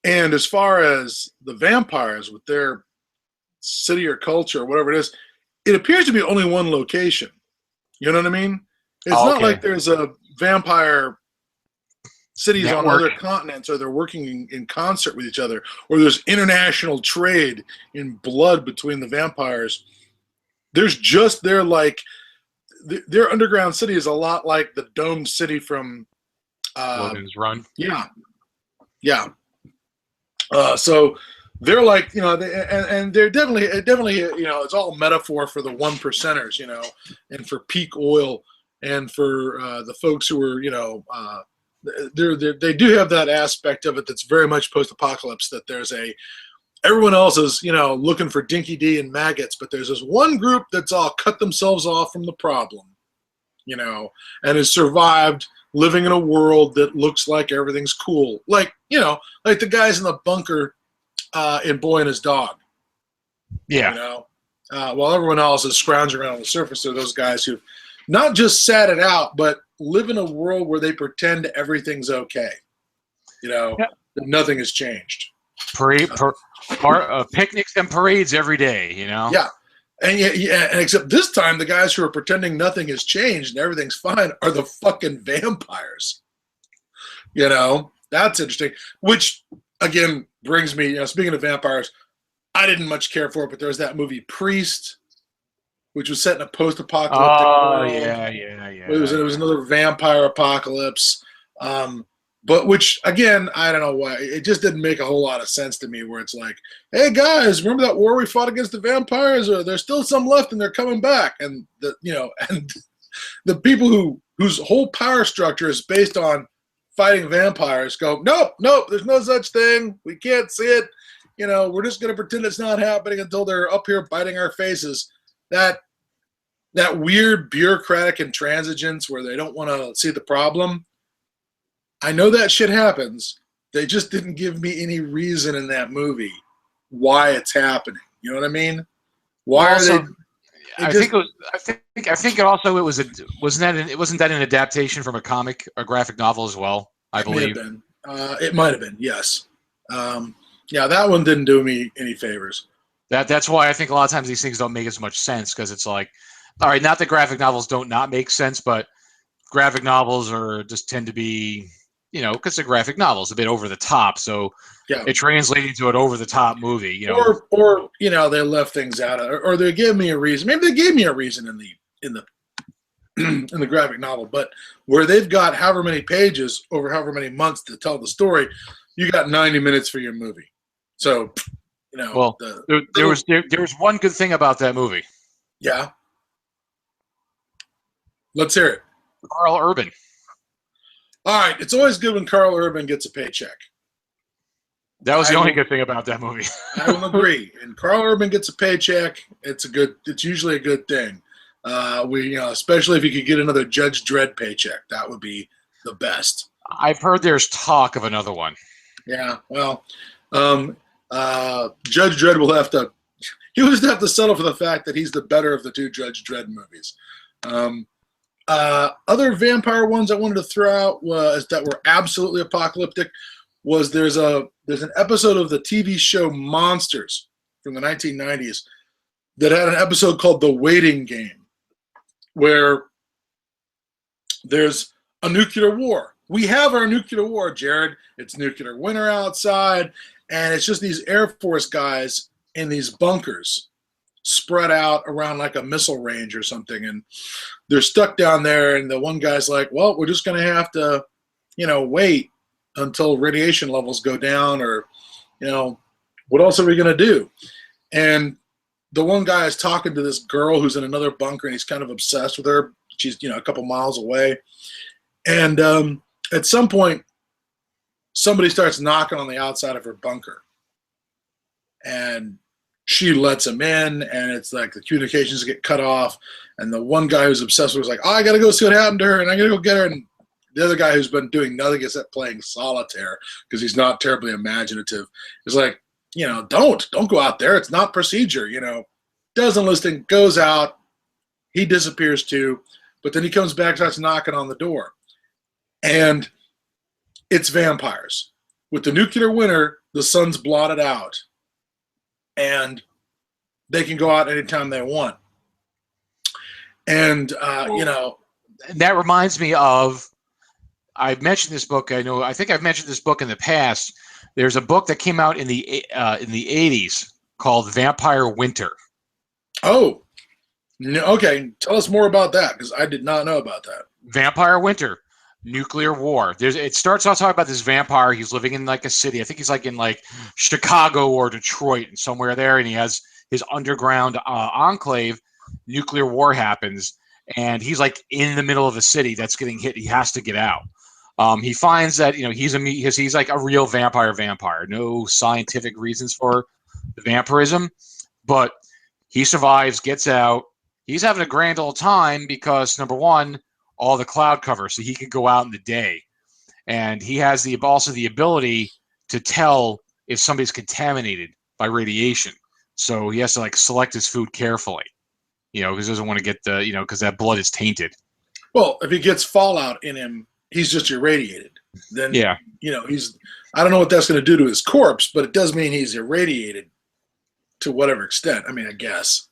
as far as the vampires with their city or culture or whatever it is, it appears to be only one location. You know what I mean? It's not like there's a vampire cities on other continents, or they're working in concert with each other, or there's international trade in blood between the vampires. There's just their underground city is a lot like the domed city from Logan's Run. Yeah. So they're like, and they're definitely, it's all metaphor for the 1%ers, and for peak oil, and for the folks who are, they do have that aspect of it that's very much post-apocalypse, that everyone else is, looking for Dinky D and maggots, but there's this one group that's all cut themselves off from the problem, and has survived living in a world that looks like everything's cool. Like, like the guys in the bunker in Boy and His Dog. Yeah. While everyone else is scrounging around on the surface, are those guys who've not just sat it out, but live in a world where they pretend everything's okay. That nothing has changed. Picnics and parades every day, Yeah. And and except this time, the guys who are pretending nothing has changed and everything's fine are the fucking vampires. That's interesting. Which, again, brings me, speaking of vampires, I didn't much care for it, but there was that movie Priest, which was set in a post-apocalyptic world. Yeah. It was another vampire apocalypse. But which, again, I don't know why. It just didn't make a whole lot of sense to me, where it's like, hey, guys, remember that war we fought against the vampires? Or there's still some left and they're coming back. And, and the people whose whole power structure is based on fighting vampires go, nope, there's no such thing. We can't see it. We're just going to pretend it's not happening until they're up here biting our faces. That weird bureaucratic intransigence where they don't want to see the problem. I know that shit happens. They just didn't give me any reason in that movie why it's happening. You know what I mean? Why also, are they? I think it also wasn't that an adaptation from a comic, a graphic novel as well? I believe it might have been. Yes. Yeah, that one didn't do me any favors. That's why I think a lot of times these things don't make as much sense, because it's like, all right, not that graphic novels don't not make sense, but graphic novels just tend to be, because they're graphic novels, a bit over the top. So it translates into an over the top movie, Or they left things out, or they gave me a reason. Maybe they gave me a reason in the in the graphic novel, but where they've got however many pages over however many months to tell the story, you got 90 minutes for your movie. So, well, there was one good thing about that movie. Yeah. Let's hear it. Carl Urban. All right, it's always good when Carl Urban gets a paycheck. That was the only good thing about that movie. I will agree. And Carl Urban gets a paycheck, it's usually a good thing. Especially if you could get another Judge Dredd paycheck, that would be the best. I've heard there's talk of another one. Yeah, well, Judge Dredd will have to settle for the fact that he's the better of the two Judge Dredd movies. Other vampire ones I wanted to throw out that were absolutely apocalyptic was there's an episode of the TV show Monsters from the 1990s that had an episode called The Waiting Game, where there's a nuclear war. We have our nuclear war, Jared. It's nuclear winter outside, and it's just these Air Force guys in these bunkers spread out around like a missile range or something, and they're stuck down there, and the one guy's like, well, we're just going to have to, wait until radiation levels go down, or, what else are we going to do? And the one guy is talking to this girl who's in another bunker, and he's kind of obsessed with her. She's, a couple miles away. And at some point, somebody starts knocking on the outside of her bunker. And she lets him in, and it's like the communications get cut off. And the one guy who's obsessed with her is like, oh, I got to go see what happened to her, and I got to go get her. And the other guy who's been doing nothing except playing solitaire because he's not terribly imaginative is like, don't go out there. It's not procedure, Doesn't listen, goes out. He disappears too. But then he comes back, starts knocking on the door. And it's vampires. With the nuclear winter, the sun's blotted out. And they can go out anytime they want. And, That reminds me of, I've mentioned this book. I think I've mentioned this book in the past. There's a book that came out in the 80s called Vampire Winter. Oh, okay. Tell us more about that, because I did not know about that. Vampire Winter, nuclear war. It starts out talking about this vampire. He's living in like a city. I think he's like in like Chicago or Detroit and somewhere there, and he has his underground enclave. Nuclear war happens, and he's like in the middle of a city that's getting hit. He has to get out. He finds that he's like a real vampire. No scientific reasons for the vampirism, but he survives, gets out. He's having a grand old time because, number one, all the cloud cover, so he can go out in the day. And he has also the ability to tell if somebody's contaminated by radiation. So he has to like select his food carefully, because he doesn't want to get because that blood is tainted. Well, if he gets fallout in him, he's just irradiated. Then, I don't know what that's going to do to his corpse, but it does mean he's irradiated. to whatever extent. I mean, I guess.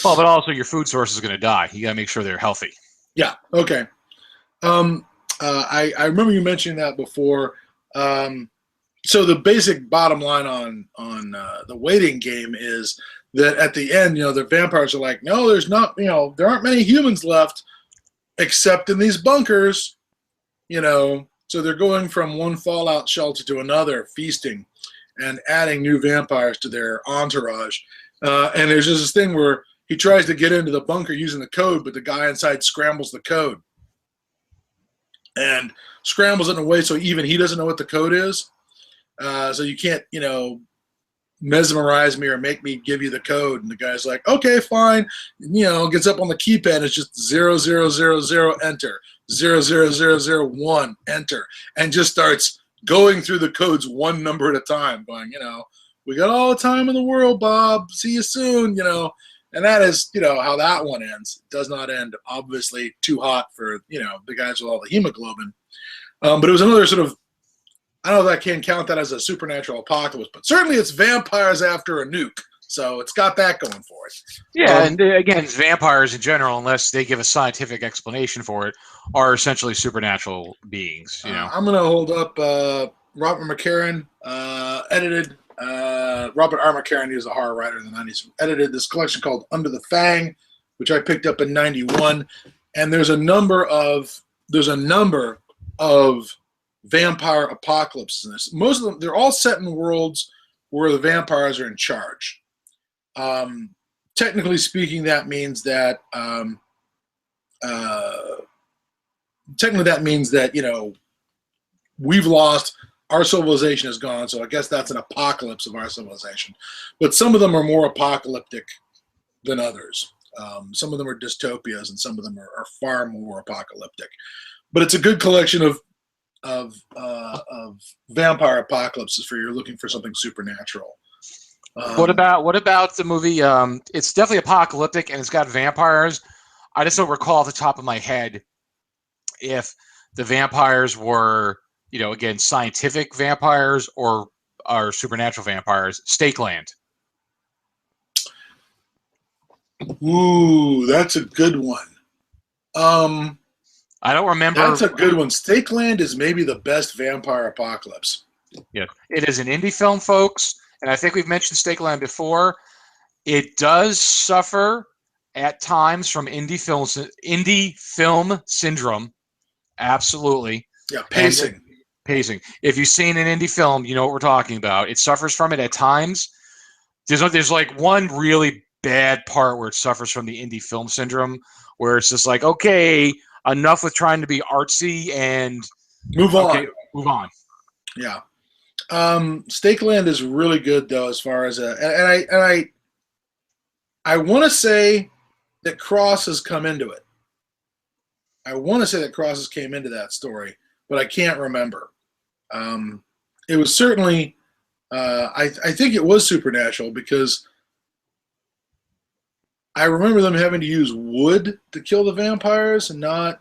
Well, but also your food source is going to die. You got to make sure they're healthy. Yeah. Okay. I remember you mentioning that before. So the basic bottom line on the waiting game is that at the end, the vampires are like, no, there's not, there aren't many humans left except in these bunkers, So they're going from one fallout shelter to another, feasting and adding new vampires to their entourage. And there's just this thing where he tries to get into the bunker using the code, but the guy inside scrambles the code. And scrambles it in a way so even he doesn't know what the code is. So you can't, mesmerize me or make me give you the code. And the guy's like, okay, fine. Gets up on the keypad. It's just 0000 enter, 00001 enter, and just starts going through the codes one number at a time, going, we got all the time in the world, Bob. See you soon, And that is, how that one ends. It does not end, obviously, too hot for, the guys with all the hemoglobin. But it was another sort of, I don't know if I can count that as a supernatural apocalypse, but certainly it's vampires after a nuke. So it's got that going for it. Yeah, and again, vampires in general, unless they give a scientific explanation for it, are essentially supernatural beings. I'm going to hold up Robert McCarran, edited. Robert R. McCarran, he was a horror writer in the 90s, edited this collection called Under the Fang, which I picked up in 91. And there's a number of vampire apocalypses in this. Most of them, they're all set in worlds where the vampires are in charge. Technically speaking, that means that we've lost, our civilization is gone, so I guess that's an apocalypse of our civilization. But some of them are more apocalyptic than others. Some of them are dystopias, and some of them are far more apocalyptic. But it's a good collection of vampire apocalypses for you're looking for something supernatural. What about the movie? It's definitely apocalyptic and it's got vampires. I just don't recall off the top of my head if the vampires were, again, scientific vampires or are supernatural vampires. Stakeland. Ooh, that's a good one. I don't remember. That's a good one. Stakeland is maybe the best vampire apocalypse. Yeah, it is an indie film, folks, and I think we've mentioned Stakeland before. It does suffer at times from indie film syndrome. Absolutely. Yeah, pacing. Pacing. If you've seen an indie film, you know what we're talking about. It suffers from it at times. There's like one really bad part where it suffers from the indie film syndrome, where it's just like, okay, enough with trying to be artsy and move on. Okay, move on. Yeah. Stakeland is really good though, as far as I want to say that Cross has come into it. I want to say that Crosses came into that story, but I can't remember. It was certainly, I think it was supernatural because I remember them having to use wood to kill the vampires and not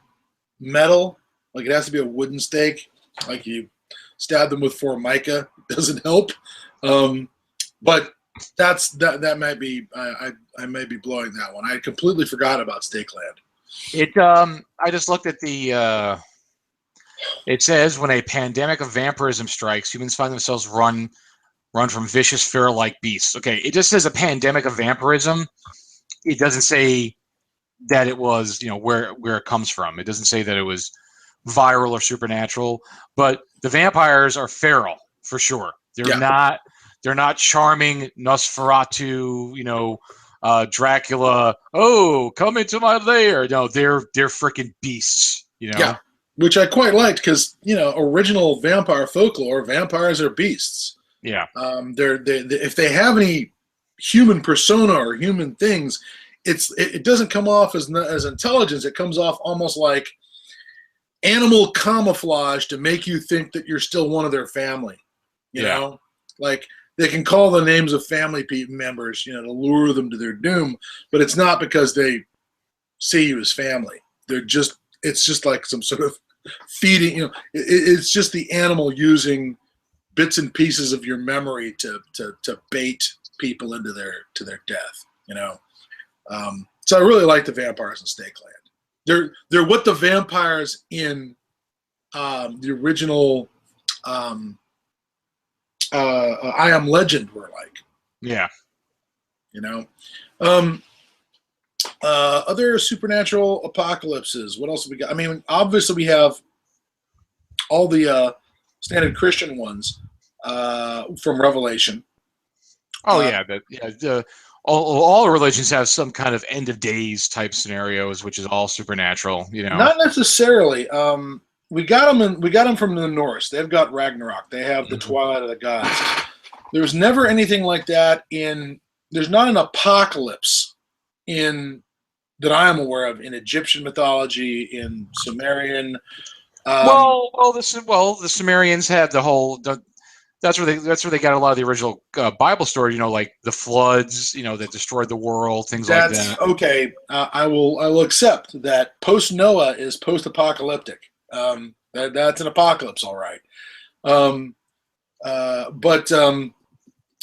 metal. Like it has to be a wooden stake. Like you stab them with Formica. It doesn't help. But that might be, I may be blowing that one. I completely forgot about Stakeland. I just looked at the, it says when a pandemic of vampirism strikes, humans find themselves run from vicious fear-like beasts. Okay, it just says a pandemic of vampirism. It doesn't say that it was, where it comes from. It doesn't say that it was viral or supernatural. But the vampires are feral for sure. They're not charming Nosferatu, Dracula. Oh, come into my lair. No, they're freaking beasts. Yeah, which I quite liked because original vampire folklore, vampires are beasts. Yeah. If they have any human persona or human things, it doesn't come off as intelligence. It comes off almost like animal camouflage to make you think that you're still one of their family. You know, like they can call the names of family members, to lure them to their doom, but it's not because they see you as family. It's just like some sort of feeding. It's just the animal using bits and pieces of your memory to bait people into their death. So I really like the vampires in Snakeland. They're what the vampires in the original I Am Legend were like. Yeah. Other supernatural apocalypses. What else have we got? I mean, obviously we have all the standard Christian ones from Revelation. Oh yeah, all religions have some kind of end of days type scenarios, which is all supernatural. Not necessarily. We got them from the Norse. They've got Ragnarok. They have the Twilight of the Gods. There's never anything like that there's not an apocalypse that I am aware of in Egyptian mythology, in Sumerian. The Sumerians had the whole. That's where they got a lot of the original Bible story. Like the floods, that destroyed the world, things like that. Okay. I will accept that post Noah is post apocalyptic. That's an apocalypse, all right. But I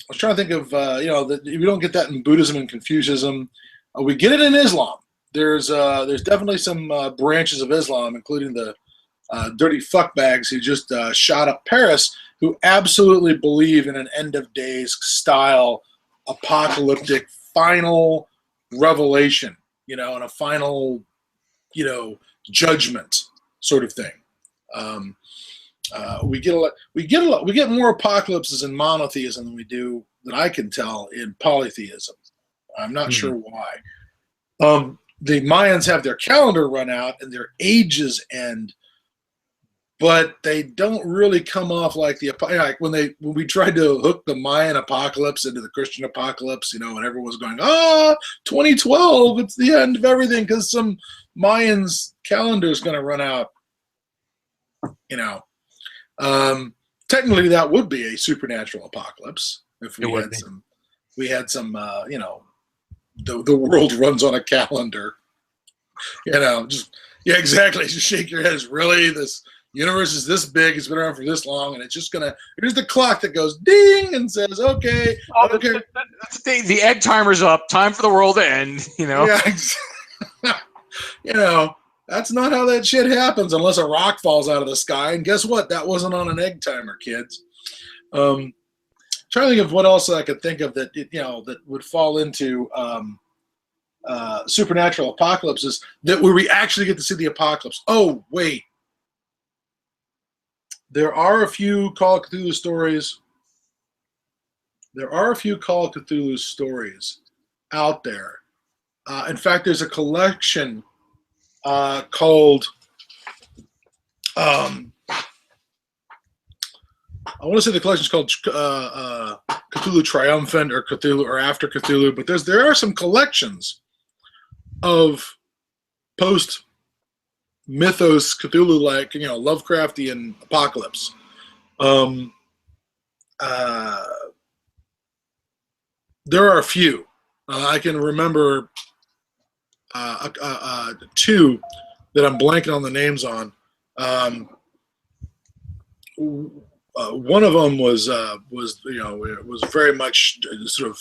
was trying to think of we don't get that in Buddhism and Confucianism. We get it in Islam. There's definitely some branches of Islam, including the dirty fuckbags who just shot up Paris, who absolutely believe in an end of days style apocalyptic final revelation, and a final, judgment sort of thing. We get more apocalypses in monotheism than I can tell, in polytheism. I'm not sure why. The Mayans have their calendar run out and their ages end, but they don't really come off like when we tried to hook the Mayan apocalypse into the Christian apocalypse, and everyone was going, 2012, it's the end of everything because some Mayans calendar is going to run out. Technically that would be a supernatural apocalypse if we had some the world runs on a calendar, exactly. Just shake your head. Really, this universe is this big, it's been around for this long, and it's just here's the clock that goes ding and says, okay. The egg timer's up, time for the world to end. That's not how that shit happens unless a rock falls out of the sky. And guess what? That wasn't on an egg timer, kids. Trying to think of what else I could think of that that would fall into supernatural apocalypses where we actually get to see the apocalypse. Oh wait, there are a few Call of Cthulhu stories. There are a few Call of Cthulhu stories out there. In fact, there's a collection called I want to say the collection is called Cthulhu Triumphant or Cthulhu or After Cthulhu, but there are some collections of post mythos Cthulhu, like Lovecraftian apocalypse. There are a few. I can remember two that I'm blanking on the names on. One of them was very much sort of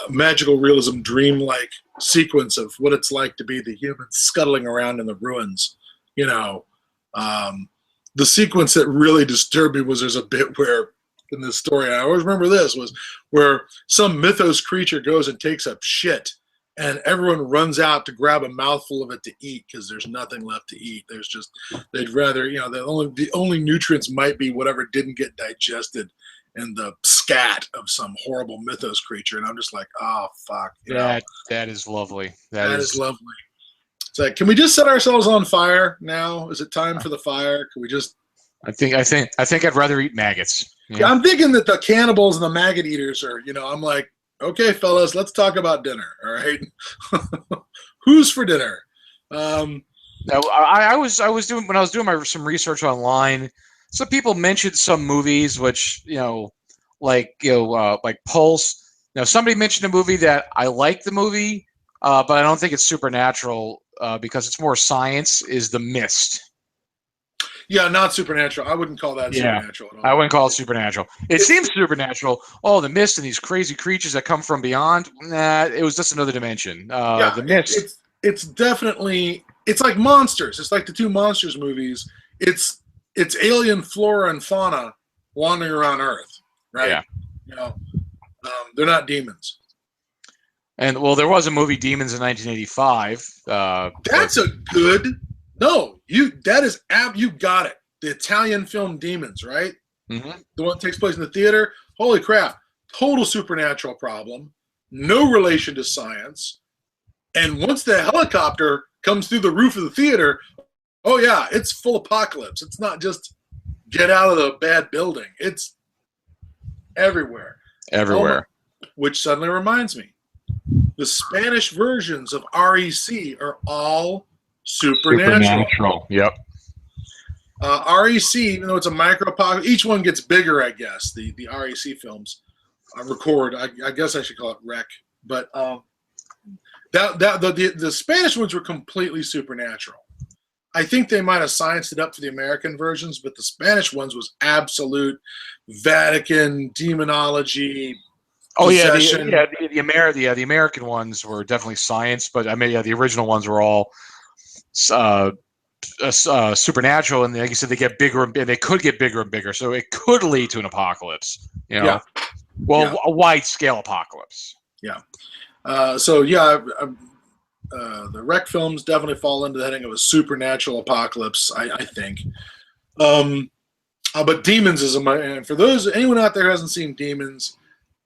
magical realism, dreamlike sequence of what it's like to be the humans scuttling around in the ruins. The sequence that really disturbed me was there's a bit where in this story, I always remember this, was where some mythos creature goes and takes up shit, and everyone runs out to grab a mouthful of it to eat because there's nothing left to eat. There's just, they'd rather, the only nutrients might be whatever didn't get digested in the scat of some horrible mythos creature. And I'm just like, oh, fuck. That is lovely. That is lovely. It's like, can we just set ourselves on fire now? Is it time for the fire? Can we just... I think I'd rather eat maggots. Yeah, I'm thinking that the cannibals and the maggot eaters are, I'm like, okay, fellas, let's talk about dinner. All right. Who's for dinner? Now, I was doing, when I was doing some research online, some people mentioned some movies which, like Pulse. Now, somebody mentioned a movie that I like the movie, but I don't think it's supernatural because it's more science, is The Mist. Yeah, not supernatural. I wouldn't call that supernatural at all. I wouldn't call it supernatural. It seems supernatural. Oh, the mist and these crazy creatures that come from beyond. Nah, it was just another dimension. The mist. It's definitely, it's like monsters. It's like the two Monsters movies. It's alien flora and fauna wandering around Earth, right? Yeah. You know, they're not demons. And well, there was a movie, Demons, in 1985. That's a good. No, you got it. The Italian film Demons, right? Mm-hmm. The one that takes place in the theater. Holy crap! Total supernatural problem. No relation to science. And once the helicopter comes through the roof of the theater, oh yeah, it's full apocalypse. It's not just get out of the bad building. It's everywhere. Everywhere. Which suddenly reminds me, the Spanish versions of REC are all supernatural. Yep. REC, even though it's a micro apocalypse, each one gets bigger, I guess. The REC films record. I guess I should call it rec. But the Spanish ones were completely supernatural. I think they might have scienced it up for the American versions, but the Spanish ones was absolute Vatican demonology. Oh possession. the American ones were definitely science, but I mean, the original ones were all supernatural, and like you said, they get bigger and they could get bigger and bigger, so it could lead to an apocalypse. You know, a wide scale apocalypse. Yeah. The rec films definitely fall into the heading of a supernatural apocalypse, I think. But Demons is and for anyone out there who hasn't seen Demons,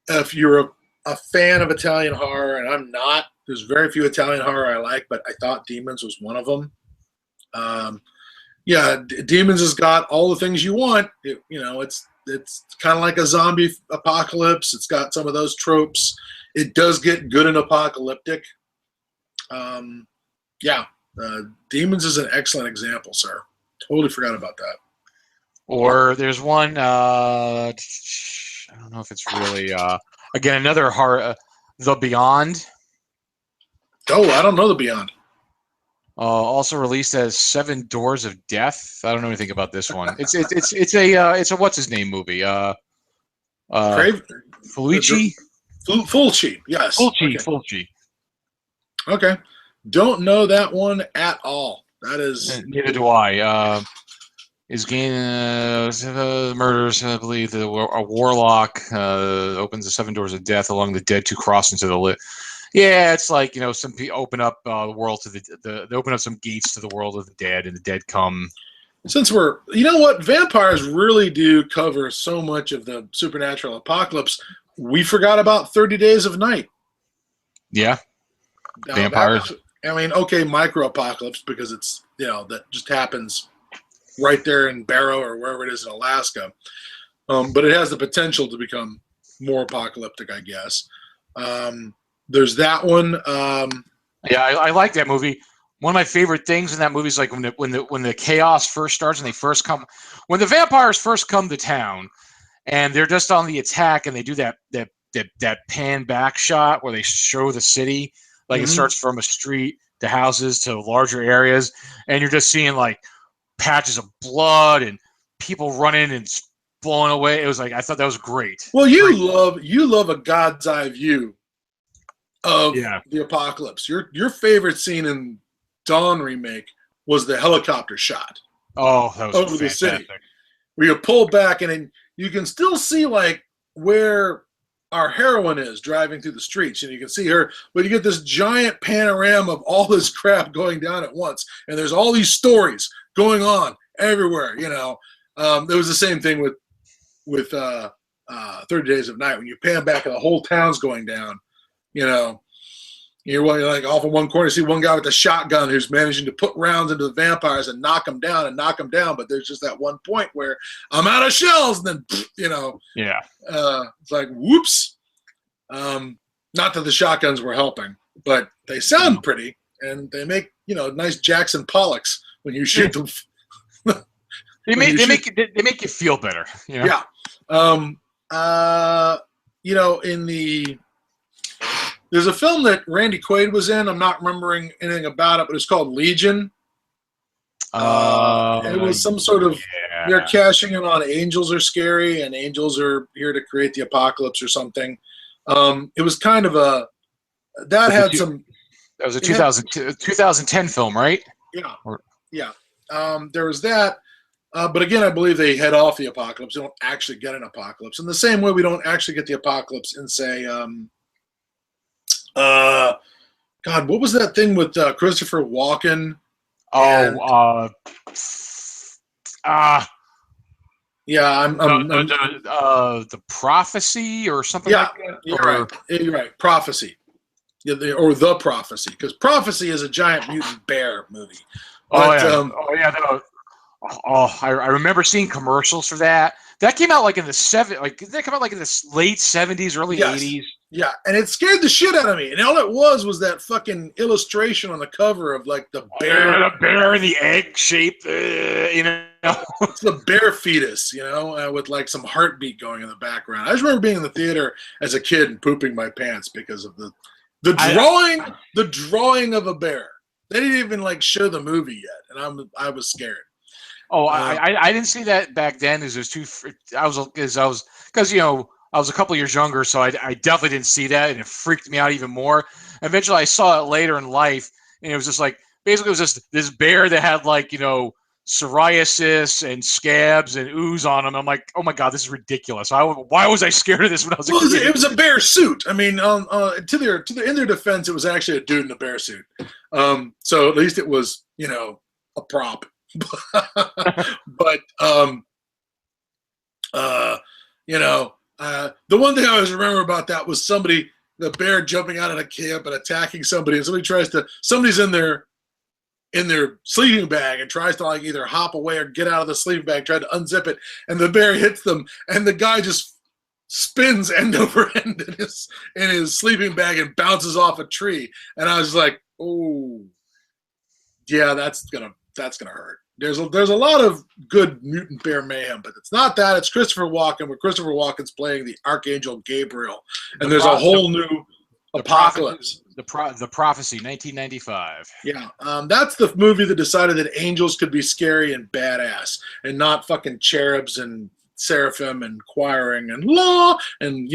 if you're a fan of Italian horror, and I'm not, there's very few Italian horror I like, but I thought Demons was one of them. Demons has got all the things you want. It's kind of like a zombie apocalypse. It's got some of those tropes. It does get good and apocalyptic. Demons is an excellent example, sir. Totally forgot about that. Or there's one, I don't know if it's really, again, another horror, The Beyond. Oh, I don't know The Beyond. Also released as Seven Doors of Death. I don't know anything about this one. It's a what's his name movie? Fulci. Fulci, yes. Fulci. Okay. Don't know that one at all. That is. Neither do I. Is gain murders, I believe, a warlock opens the Seven Doors of Death, allowing the dead to cross into the lit. Yeah, it's like, some people open up the world to they open up some gates to the world of the dead, and the dead come. Since vampires really do cover so much of the supernatural apocalypse. We forgot about 30 Days of Night. Yeah, vampires. Micro apocalypse because it's that just happens right there in Barrow or wherever it is in Alaska, but it has the potential to become more apocalyptic, I guess. There's that one. I like that movie. One of my favorite things in that movie is like when the chaos first starts and when the vampires first come to town, and they're just on the attack, and they do that pan back shot where they show the city, like it starts from a street to houses to larger areas, and you're just seeing like patches of blood and people running and blowing away. It was like, I thought that was great. Well, you love a God's eye view of the apocalypse. Your favorite scene in Dawn remake was the helicopter shot. Oh, that was over fantastic. The city, where you pull back and then you can still see like where our heroine is driving through the streets, and you can see her, but you get this giant panorama of all this crap going down at once, and there's all these stories going on everywhere. There was the same thing with 30 Days of Night when you pan back and the whole town's going down. You're like off in one corner, you see one guy with a shotgun who's managing to put rounds into the vampires and knock them down, but there's just that one point where I'm out of shells, and then it's like whoops. Not that the shotguns were helping, but they sound pretty and they make nice Jackson Pollocks when you shoot them. They make you feel better. Yeah. There's a film that Randy Quaid was in. I'm not remembering anything about it, but it's called Legion. It was some sort of they're yeah. cashing in on angels are scary and angels are here to create the apocalypse or something. It was kind of a that had some. That was a It had, 2010 film, right? yeah, Or, yeah. There was that. But again, I believe they head off the apocalypse. They don't actually get an apocalypse. In the same way, we don't actually get the apocalypse in, say, God, what was that thing with Christopher Walken? And yeah, the prophecy or something yeah, like that. you're right. You're right. Prophecy, yeah, or the prophecy, because prophecy is a giant mutant bear movie. But, I remember seeing commercials for that. That came out like in the late 70s, early yes. 80s. Yeah, and it scared the shit out of me. And all it was that fucking illustration on the cover of like the bear. The bear in the egg shape, It's the bear fetus, with like some heartbeat going in the background. I just remember being in the theater as a kid and pooping my pants because of the drawing of a bear. They didn't even like show the movie yet, and I was scared. I didn't see that back then. I was a couple years younger, so I definitely didn't see that, and it freaked me out even more. Eventually, I saw it later in life, and it was just like basically it was just this bear that had like psoriasis and scabs and ooze on him. I'm like, oh my god, this is ridiculous. Why was I scared of this when I was a kid? It was a bear suit. I mean, in their defense, it was actually a dude in a bear suit. So at least it was a prop. But the one thing I always remember about that was the bear jumping out of a camp and attacking somebody, and somebody's in their sleeping bag and tries to like either hop away or get out of the sleeping bag, try to unzip it, and the bear hits them, and the guy just spins end over end in his sleeping bag and bounces off a tree, and I was like, oh, yeah, that's gonna hurt. There's a lot of good mutant bear mayhem, but it's not that. It's Christopher Walken, where Christopher Walken's playing the Archangel Gabriel, and there's a whole new apocalypse. The Prophecy, 1995. Yeah, that's the movie that decided that angels could be scary and badass, and not fucking cherubs and seraphim and choiring and law and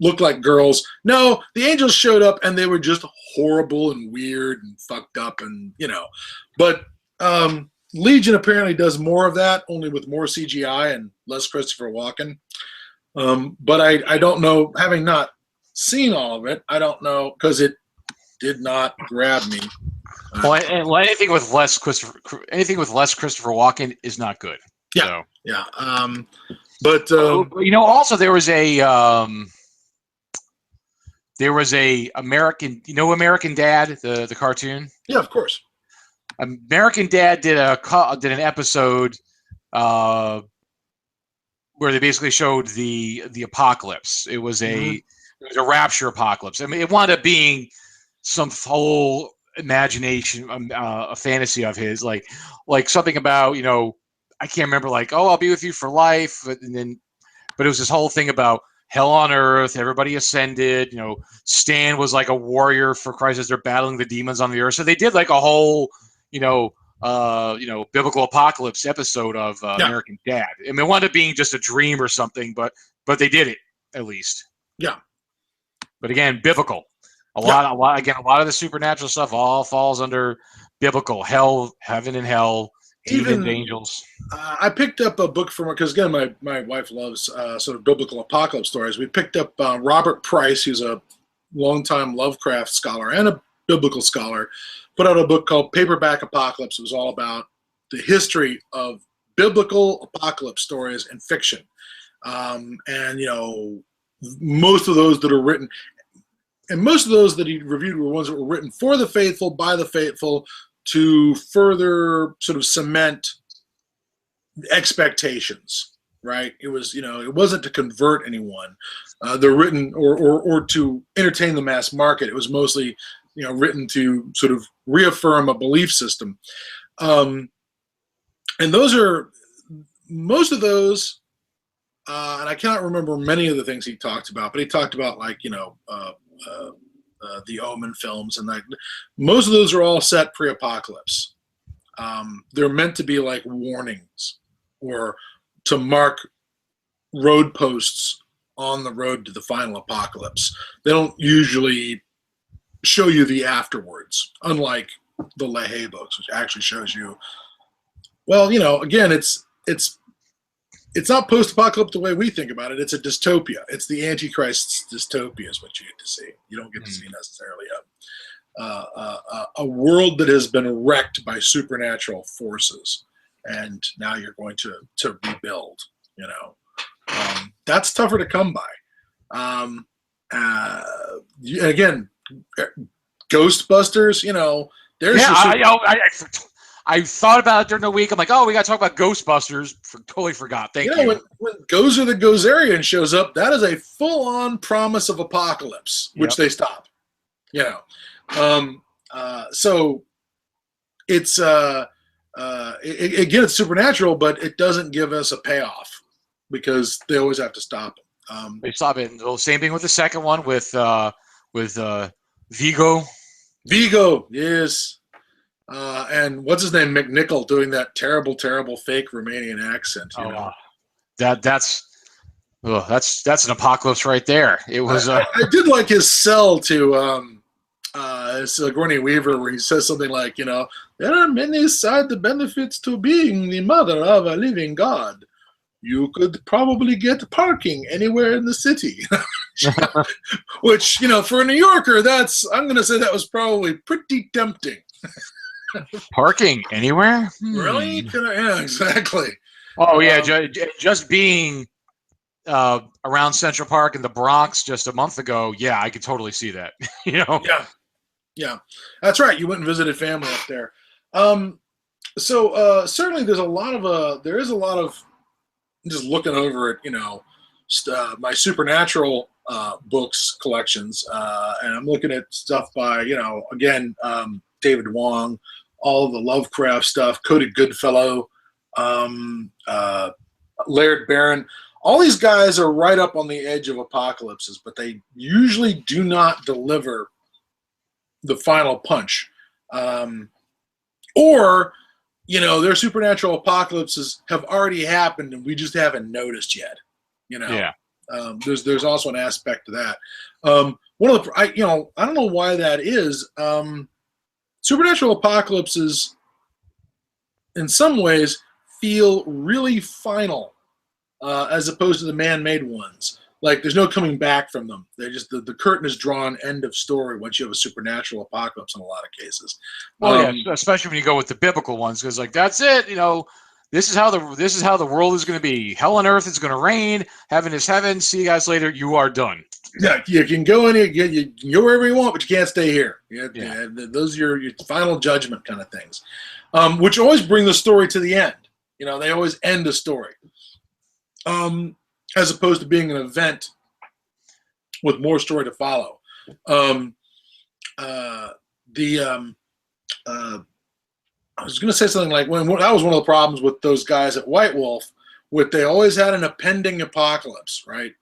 look like girls. No, the angels showed up and they were just horrible and weird and fucked up and But Legion apparently does more of that, only with more CGI and less Christopher Walken. But I don't know, having not seen all of it, I don't know, because it did not grab me. Anything with less Christopher Walken is not good. Yeah, so. Yeah. But also there was a American Dad, the cartoon. Yeah, of course. American Dad did an episode where they basically showed the apocalypse. It was a rapture apocalypse. I mean, it wound up being some whole imagination, a fantasy of his, like something about I can't remember, like, oh, I'll be with you for life, but it was this whole thing about hell on earth, everybody ascended, Stan was like a warrior for Christ as they're battling the demons on the earth. So they did like a whole biblical apocalypse episode of American Dad. I mean, it wound up being just a dream or something, but they did it at least. Yeah. But again, biblical. A lot of the supernatural stuff all falls under biblical. Hell, heaven and hell, demons, angels. I picked up a book from her because, again, my wife loves sort of biblical apocalypse stories. We picked up Robert Price, who's a longtime Lovecraft scholar and a biblical scholar, put out a book called Paperback Apocalypse. It was all about the history of biblical apocalypse stories and fiction. Most of those that are written, and most of those that he reviewed were ones that were written for the faithful, by the faithful, to further sort of cement expectations, right? It was, it wasn't to convert anyone. They're written or to entertain the mass market. It was mostly, written to sort of reaffirm a belief system. And most of those, and I cannot remember many of the things he talked about, but he talked about like, the Omen films, and like most of those are all set pre-apocalypse. They're meant to be like warnings or to mark road posts on the road to the final apocalypse. They don't usually show you the afterwards, unlike the LaHaye books, which actually shows you. Well, again, it's not post-apocalyptic the way we think about it. It's a dystopia. It's the Antichrist's dystopia is what you get to see. You don't get to see necessarily a world that has been wrecked by supernatural forces, and now you're going to rebuild. That's tougher to come by. Again, Ghostbusters. There's I thought about it during the week. I'm like, oh, we got to talk about Ghostbusters. Totally forgot. Thank you. When Gozer the Gozerian shows up, that is a full-on promise of apocalypse, which they stop. So it's again, it's supernatural, but it doesn't give us a payoff because they always have to stop them. They stop it. The same thing with the second one with Vigo. Vigo, yes. And what's his name? McNichol doing that terrible, terrible fake Romanian accent. That's an apocalypse right there. It was. I did like his sell to Sigourney Weaver, where he says something like, there are many side benefits to being the mother of a living God. You could probably get parking anywhere in the city. Which, for a New Yorker, I'm going to say that was probably pretty tempting. Parking anywhere? Really? Yeah, exactly. Oh, yeah. Just being around Central Park in the Bronx just a month ago, yeah, I could totally see that. Yeah. That's right. You went and visited family up there. So certainly there is a lot of just looking over at, my supernatural books collections, and I'm looking at stuff by, again, David Wong, all of the Lovecraft stuff, Cody Goodfellow, Laird Barron. All these guys are right up on the edge of apocalypses, but they usually do not deliver the final punch. Or, their supernatural apocalypses have already happened and we just haven't noticed yet. Yeah. There's also an aspect to that. One of the, I don't know why that is. Supernatural apocalypses, in some ways, feel really final, as opposed to the man-made ones. Like there's no coming back from them. They just the curtain is drawn. End of story. Once you have a supernatural apocalypse, in a lot of cases. Yeah, especially when you go with the biblical ones, because that's it. This is how the world is going to be. Hell on earth is going to reign. Heaven is heaven. See you guys later. You are done. Yeah, you can go in here. You can go wherever you want, but you can't stay here. Yeah. Those are your final judgment kind of things, which always bring the story to the end. They always end a story, as opposed to being an event with more story to follow. I was going to say something like when that was one of the problems with those guys at White Wolf, they always had an impending apocalypse, right?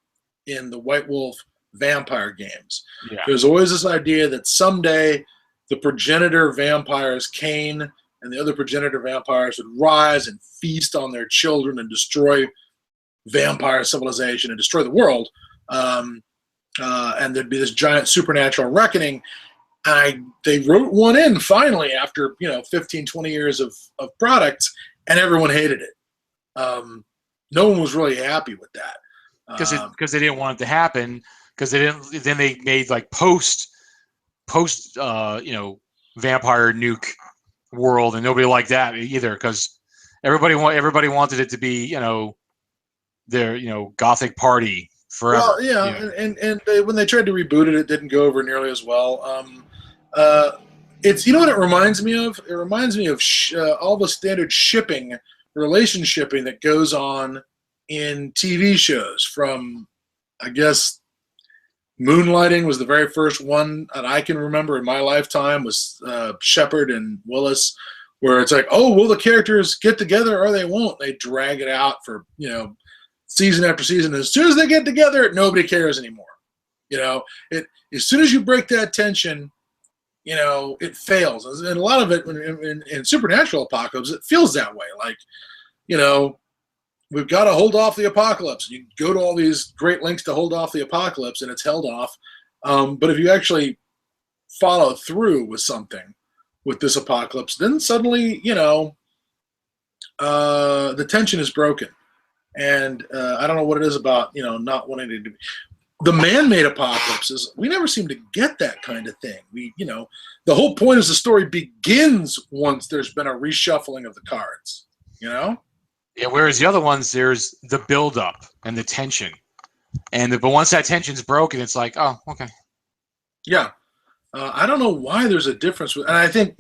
In the White Wolf vampire games. Yeah. There's always this idea that someday the progenitor vampires, Cain, and the other progenitor vampires would rise and feast on their children and destroy vampire civilization and destroy the world. And there'd be this giant supernatural reckoning. They wrote one in finally after 15, 20 years of products, and everyone hated it. No one was really happy with that because they didn't want it to happen. Because they didn't. Then they made like post vampire nuke world, and nobody liked that either. Because everybody wanted it to be their gothic party forever. Well, yeah, and when they tried to reboot it, it didn't go over nearly as well. It's what it reminds me of. It reminds me of all the standard relationshiping that goes on in TV shows. From, I guess, Moonlighting was the very first one that I can remember in my lifetime. Was Shepard and Willis, where it's like, oh, will the characters get together or they won't? They drag it out for season after season. As soon as they get together, nobody cares anymore. As soon as you break that tension, it fails. And a lot of it in supernatural apocalypse, it feels that way. Like, we've got to hold off the apocalypse. You go to all these great lengths to hold off the apocalypse, and it's held off. But if you actually follow through with something with this apocalypse, then suddenly, the tension is broken. And I don't know what it is about, not wanting to do. The man-made apocalypses, we never seem to get that kind of thing. The whole point is the story begins once there's been a reshuffling of the cards, Yeah, whereas the other ones, there's the build-up and the tension. But once that tension's broken, it's like, oh, okay. Yeah. I don't know why there's a difference. And I think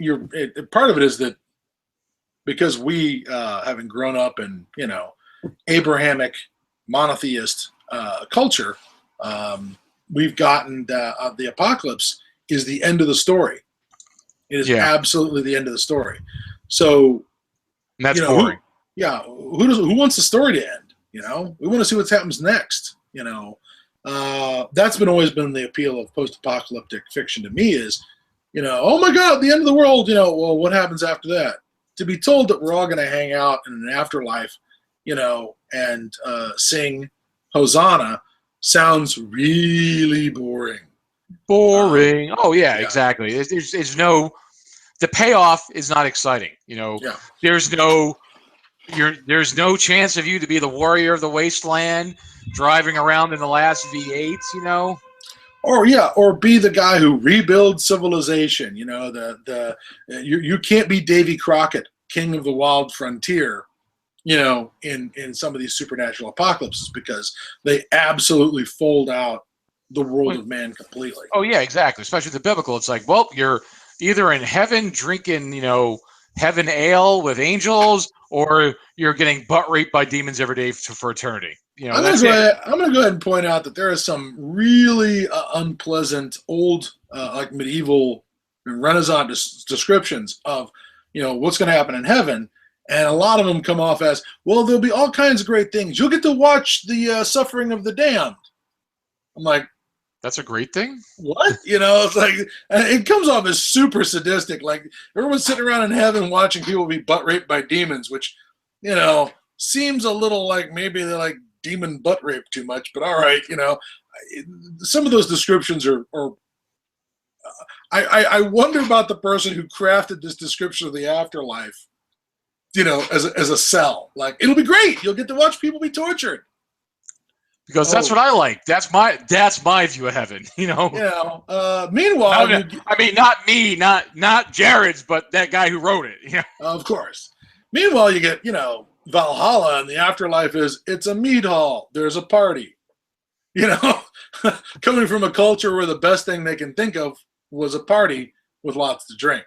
part of it is that because we, having grown up in, Abrahamic monotheist culture, we've gotten the apocalypse is the end of the story. It is absolutely the end of the story. So and that's boring. Who wants the story to end? We want to see what happens next. That's always been the appeal of post-apocalyptic fiction to me is, oh my God, the end of the world. Well, what happens after that? To be told that we're all going to hang out in an afterlife, and sing Hosanna sounds really boring. Boring. Exactly. There's no, the payoff is not exciting. There's no chance of you to be the warrior of the wasteland driving around in the last V8s, Or be the guy who rebuilds civilization. You can't be Davy Crockett, king of the wild frontier, in some of these supernatural apocalypses because they absolutely fold out the world of man completely. Oh yeah, exactly. Especially the biblical. It's like, well, you're either in heaven drinking, heaven ale with angels, or you're getting butt raped by demons every day for eternity. I'm going to go ahead and point out that there are some really unpleasant old, like medieval and Renaissance descriptions of, what's going to happen in heaven. And a lot of them come off as, well, there'll be all kinds of great things. You'll get to watch the suffering of the damned. I'm like, that's a great thing? What? It's like, it comes off as super sadistic. Like, everyone's sitting around in heaven watching people be butt raped by demons, which, seems a little like maybe they're like demon butt rape too much, but all right, some of those descriptions are I wonder about the person who crafted this description of the afterlife, as a cell. Like, it'll be great. You'll get to watch people be tortured. Because that's what I like. That's my view of heaven. Meanwhile, not me, not Jared's, but that guy who wrote it. Of course. Meanwhile, you get Valhalla, and the afterlife it's a mead hall. There's a party. Coming from a culture where the best thing they can think of was a party with lots to drink.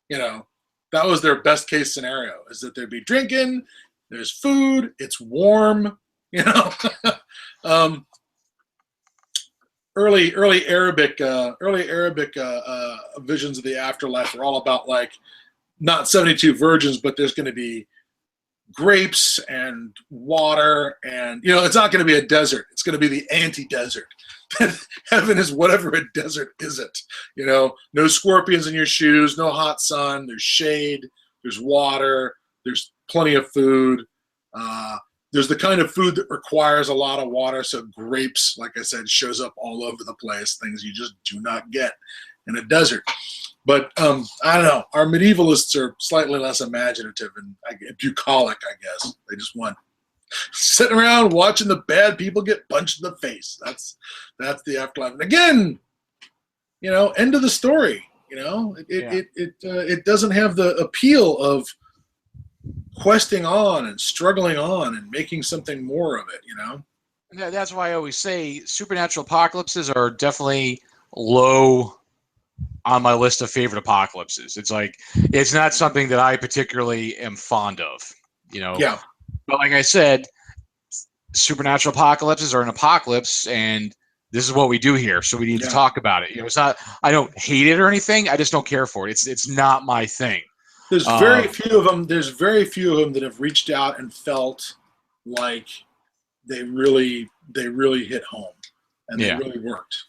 That was their best case scenario, is that there'd be drinking, there's food, it's warm. Early Arabic visions of the afterlife are all about like not 72 virgins, but there's going to be grapes and water, and it's not going to be a desert. It's going to be the anti-desert. Heaven is whatever a desert isn't. No scorpions in your shoes, no hot sun. There's shade. There's water. There's plenty of food. There's the kind of food that requires a lot of water. So grapes, like I said, shows up all over the place. Things you just do not get in a desert. But I don't know. Our medievalists are slightly less imaginative and bucolic, I guess. They just want sitting around watching the bad people get punched in the face. That's the afterlife. And again, end of the story. It doesn't have the appeal of questing on and struggling on and making something more of it. And that's why I always say supernatural apocalypses are definitely low on my list of favorite apocalypses. It's like, it's not something that I particularly am fond of, Yeah. But like I said, supernatural apocalypses are an apocalypse, and this is what we do here, so we need to talk about it. It's not, I don't hate it or anything. I just don't care for it. It's not my thing. There's very few of them. There's very few of them that have reached out and felt like they really hit home and they really worked.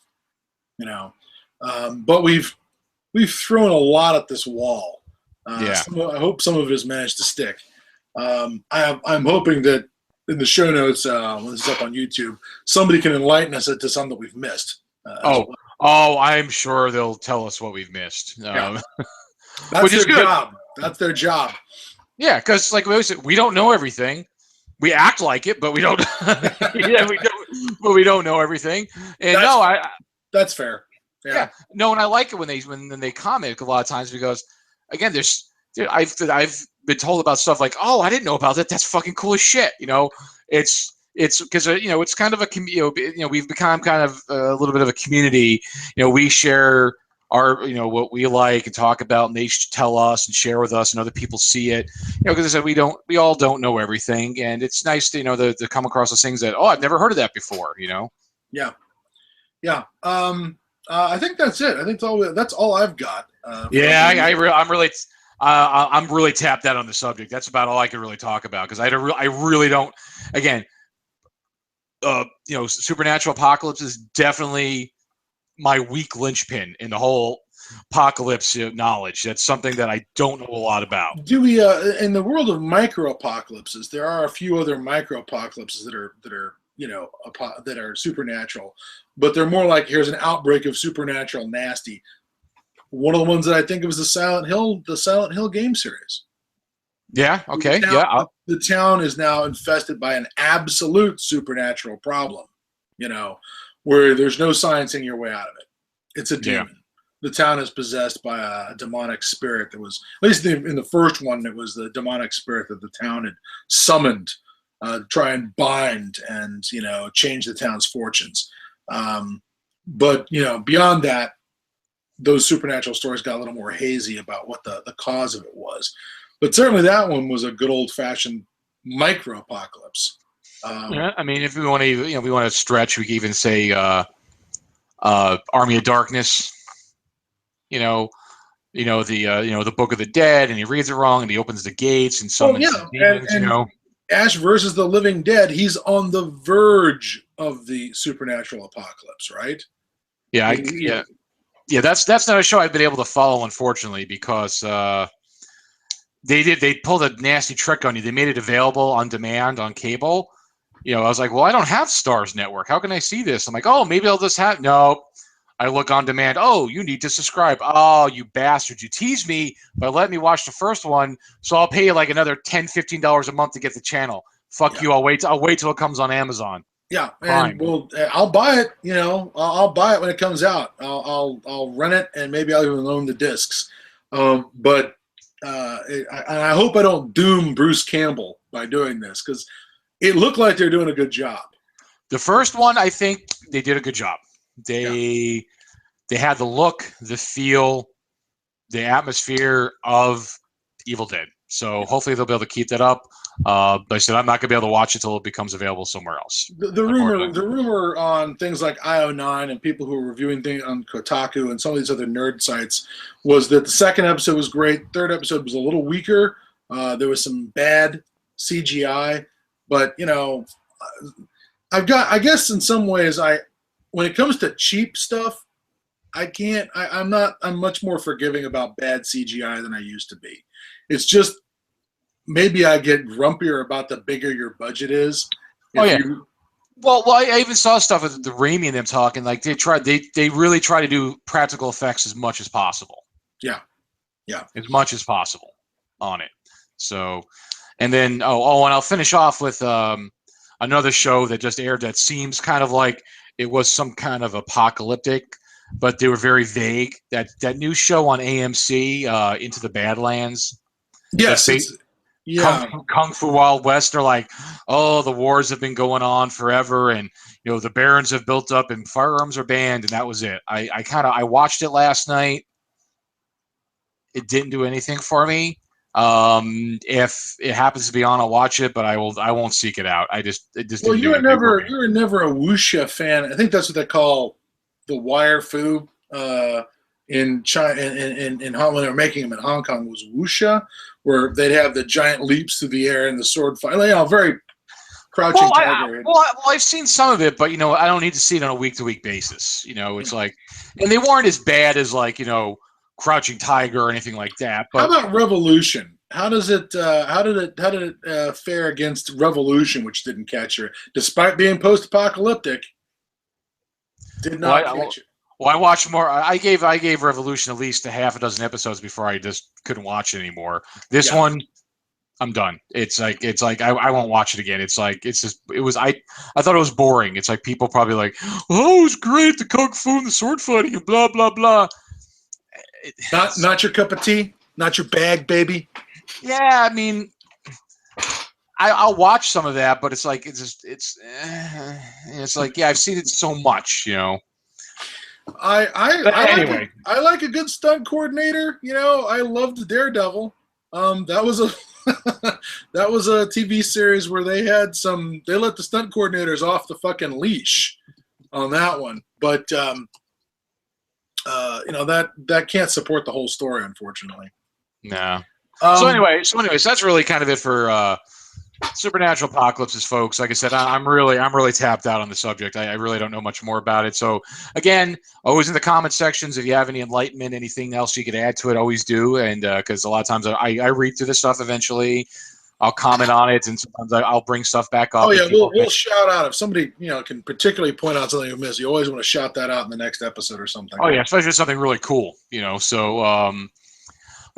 But we've we've thrown a lot at this wall. Yeah. I hope some of it has managed to stick. I'm hoping that in the show notes, when this is up on YouTube, somebody can enlighten us as to something that we've missed. I'm sure they'll tell us what we've missed. Yeah. That's their job. That's their job. Yeah, because like we always say, we don't know everything. We act like it, but we don't. Yeah, we don't. But we don't know everything. And that's fair. Yeah. No, and I like it when they comment a lot of times because, again, I've been told about stuff like, oh, I didn't know about that. That's fucking cool as shit. It's because it's kind of a we've become kind of a little bit of a community. We share our what we like and talk about, and they tell us and share with us, and other people see it. Because I said we all don't know everything, and it's nice to to come across those things that I've never heard of that before. Yeah. I think that's it. I think that's all I've got. I'm really tapped out on the subject. That's about all I can really talk about because I really don't. Again, Supernatural Apocalypse is definitely my weak linchpin in the whole apocalypse knowledge. That's something that I don't know a lot about. Do we in the world of micro apocalypses? There are a few other micro apocalypses that are that are supernatural, but they're more like here's an outbreak of supernatural nasty. One of the ones that I think of is the Silent Hill game series. Yeah. Okay. The town is now infested by an absolute supernatural problem. Where there's no sciencing your way out of it. It's a demon. Yeah. The town is possessed by a demonic spirit that was, at least in the first one, it was the demonic spirit that the town had summoned to try and bind and, change the town's fortunes. But beyond that, those supernatural stories got a little more hazy about what the cause of it was. But certainly that one was a good old-fashioned micro-apocalypse. Yeah, I mean, if we want to, we want to stretch, we can even say Army of Darkness. The Book of the Dead, and he reads it wrong, and he opens the gates and summons the demons. And Ash versus the Living Dead. He's on the verge of the supernatural apocalypse, right? Yeah, That's not a show I've been able to follow, unfortunately, because they pulled a nasty trick on you. They made it available on demand on cable. I was like, well, I don't have Starz Network. How can I see this? I'm like, oh, maybe I'll just have. No, I look on demand. Oh, you need to subscribe. Oh, you bastard! You teased me by letting me watch the first one, so I'll pay you like another $10, $15 a month to get the channel. Fuck you! I'll wait till it comes on Amazon. Yeah, and I'll buy it. I'll buy it when it comes out. I'll rent it, and maybe I'll even loan the discs. But I hope I don't doom Bruce Campbell by doing this because it looked like they're doing a good job. The first one, I think they did a good job. They had the look, the feel, the atmosphere of Evil Dead. So hopefully they'll be able to keep that up. But I said I'm not going to be able to watch it until it becomes available somewhere else. The rumor on things like IO9 and people who are reviewing things on Kotaku and some of these other nerd sites was that the second episode was great. Third episode was a little weaker. There was some bad CGI. But, I guess in some ways when it comes to cheap stuff, I'm much more forgiving about bad CGI than I used to be. It's just maybe I get grumpier about the bigger your budget is. Well, I even saw stuff with the Raimi and them talking like they really try to do practical effects as much as possible. Yeah. As much as possible on it. So, and then and I'll finish off with another show that just aired that seems kind of like it was some kind of apocalyptic, but they were very vague. That new show on AMC, Into the Badlands. Yes. Kung Fu Wild West. They're like, oh, the wars have been going on forever, and the barons have built up, and firearms are banned, and that was it. I watched it last night. It didn't do anything for me. If it happens to be on, I'll watch it, but I won't seek it out. Well, you were never a wuxia fan. I think that's what they call the wire fu in China, in Hong Kong, when they were making them in Hong Kong, was wuxia, where they'd have the giant leaps through the air and the sword fight. Very crouching tiger. I've seen some of it, but I don't need to see it on a week-to-week basis. It's like, and they weren't as bad as Crouching Tiger or anything like that. How But about Revolution? How did it fare against Revolution, which didn't catch her, despite being post-apocalyptic? Did not catch it. Well, I watched more. I gave Revolution at least a half a dozen episodes before I just couldn't watch it anymore. This one, I'm done. It's like I won't watch it again. It's like it's just it was I thought it was boring. It's like people probably like, oh, it was great, the kung fu and the sword fighting and blah blah blah. Not your cup of tea, not your bag, baby. Yeah, I mean, I'll watch some of that, but it's like it's like yeah, I've seen it so much, you know. I like a good stunt coordinator. You know, I loved Daredevil. That was a that was a TV series where they let the stunt coordinators off the fucking leash on that one. But you know, that can't support the whole story, unfortunately. No. So anyways, that's really kind of it for Supernatural Apocalypses, folks. Like I said, I'm really tapped out on the subject. I really don't know much more about it. So again, always in the comment sections, if you have any enlightenment, anything else you could add to it, always do. And because a lot of times I read through this stuff eventually, I'll comment on it, and sometimes I'll bring stuff back up. Oh yeah, we'll shout out if somebody can particularly point out something you missed. You always want to shout that out in the next episode or something. Oh yeah, especially something really cool. So.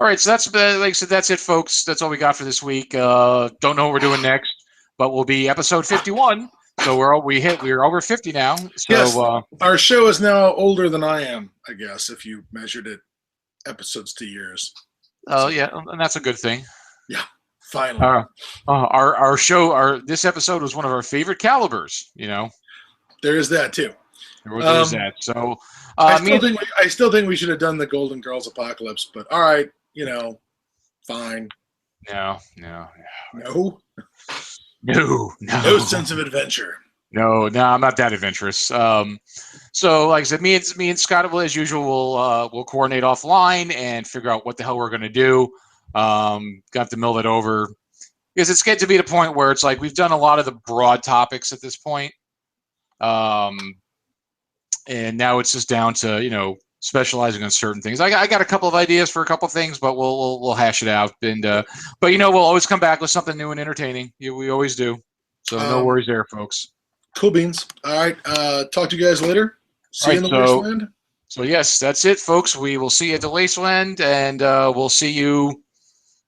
All right, so that's like I said, that's it, folks. That's all we got for this week. Don't know what we're doing next, but we'll be episode 51. So we're over 50 now. So yes, our show is now older than I am, I guess, if you measured it episodes to years. Oh yeah, and that's a good thing. Yeah, finally. Our show, this episode was one of our favorite calibers. There is that too. There's that. So I still think we should have done the Golden Girls Apocalypse, but all right. Fine. No sense of adventure. No, I'm not that adventurous. So like I said, me and Scott will, as usual, we'll coordinate offline and figure out what the hell we're going to do. Got to mill it over because it's getting to be the point where it's like we've done a lot of the broad topics at this point. And now it's just down to, specializing on certain things. I got a couple of ideas for a couple of things, but we'll hash it out. And but we'll always come back with something new and entertaining. We always do. So no worries there, folks. Cool beans. All right. Talk to you guys later. See you in the Wasteland. So yes, that's it, folks. We will see you at the Wasteland, and we'll see you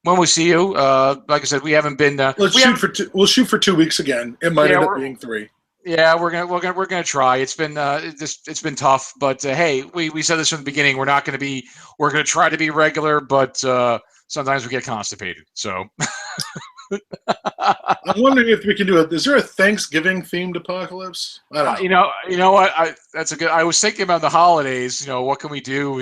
when we see you. Like I said, we haven't been. We'll shoot for 2 weeks again. It might end up being 3. Yeah, we're gonna try. It's been it's been tough, but hey, we said this from the beginning. We're gonna try to be regular, but sometimes we get constipated. So I'm wondering if we can do it. Is there a Thanksgiving themed apocalypse? I don't know. You know what? That's a good. I was thinking about the holidays. What can we do?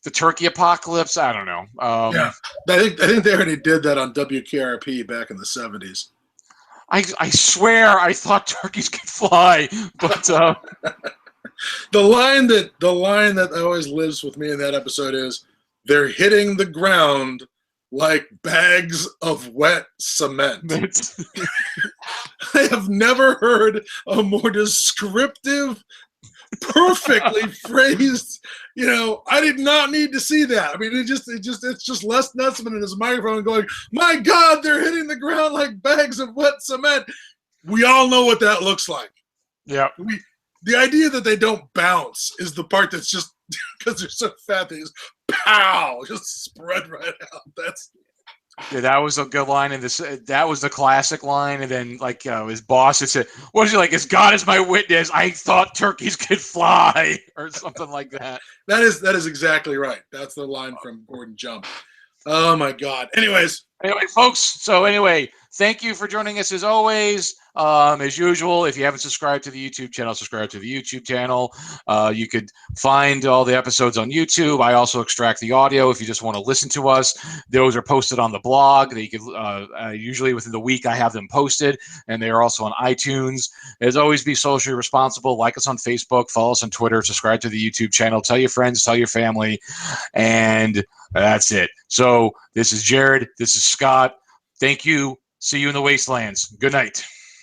The turkey apocalypse. I don't know. Yeah, I think they already did that on WKRP back in the 70s. I swear I thought turkeys could fly, but the line that always lives with me in that episode is they're hitting the ground like bags of wet cement. I have never heard a more descriptive, perfectly phrased. I did not need to see that. I mean, it's just Les Nutsman in his microphone going, "My God, they're hitting the ground like bags of wet cement." We all know what that looks like. Yeah. The idea that they don't bounce is the part that's just because they're so fat, they just pow, just spread right out. That was a good line, and that was the classic line. And then, his boss had said, "What is he like? As God is my witness, I thought turkeys could fly," or something like that. That is exactly right. That's the line from Gordon Jump. Oh my God. Anyway, folks. So thank you for joining us as always. As usual, if you haven't subscribed to the YouTube channel, subscribe to the YouTube channel. You could find all the episodes on YouTube. I also extract the audio if you just want to listen to us. Those are posted on the blog. That you could usually within the week I have them posted, and they are also on iTunes. As always, be socially responsible. Like us on Facebook, follow us on Twitter, subscribe to the YouTube channel, tell your friends, tell your family, and that's it. So this is Jared. This is Scott. Thank you. See you in the Wastelands. Good night.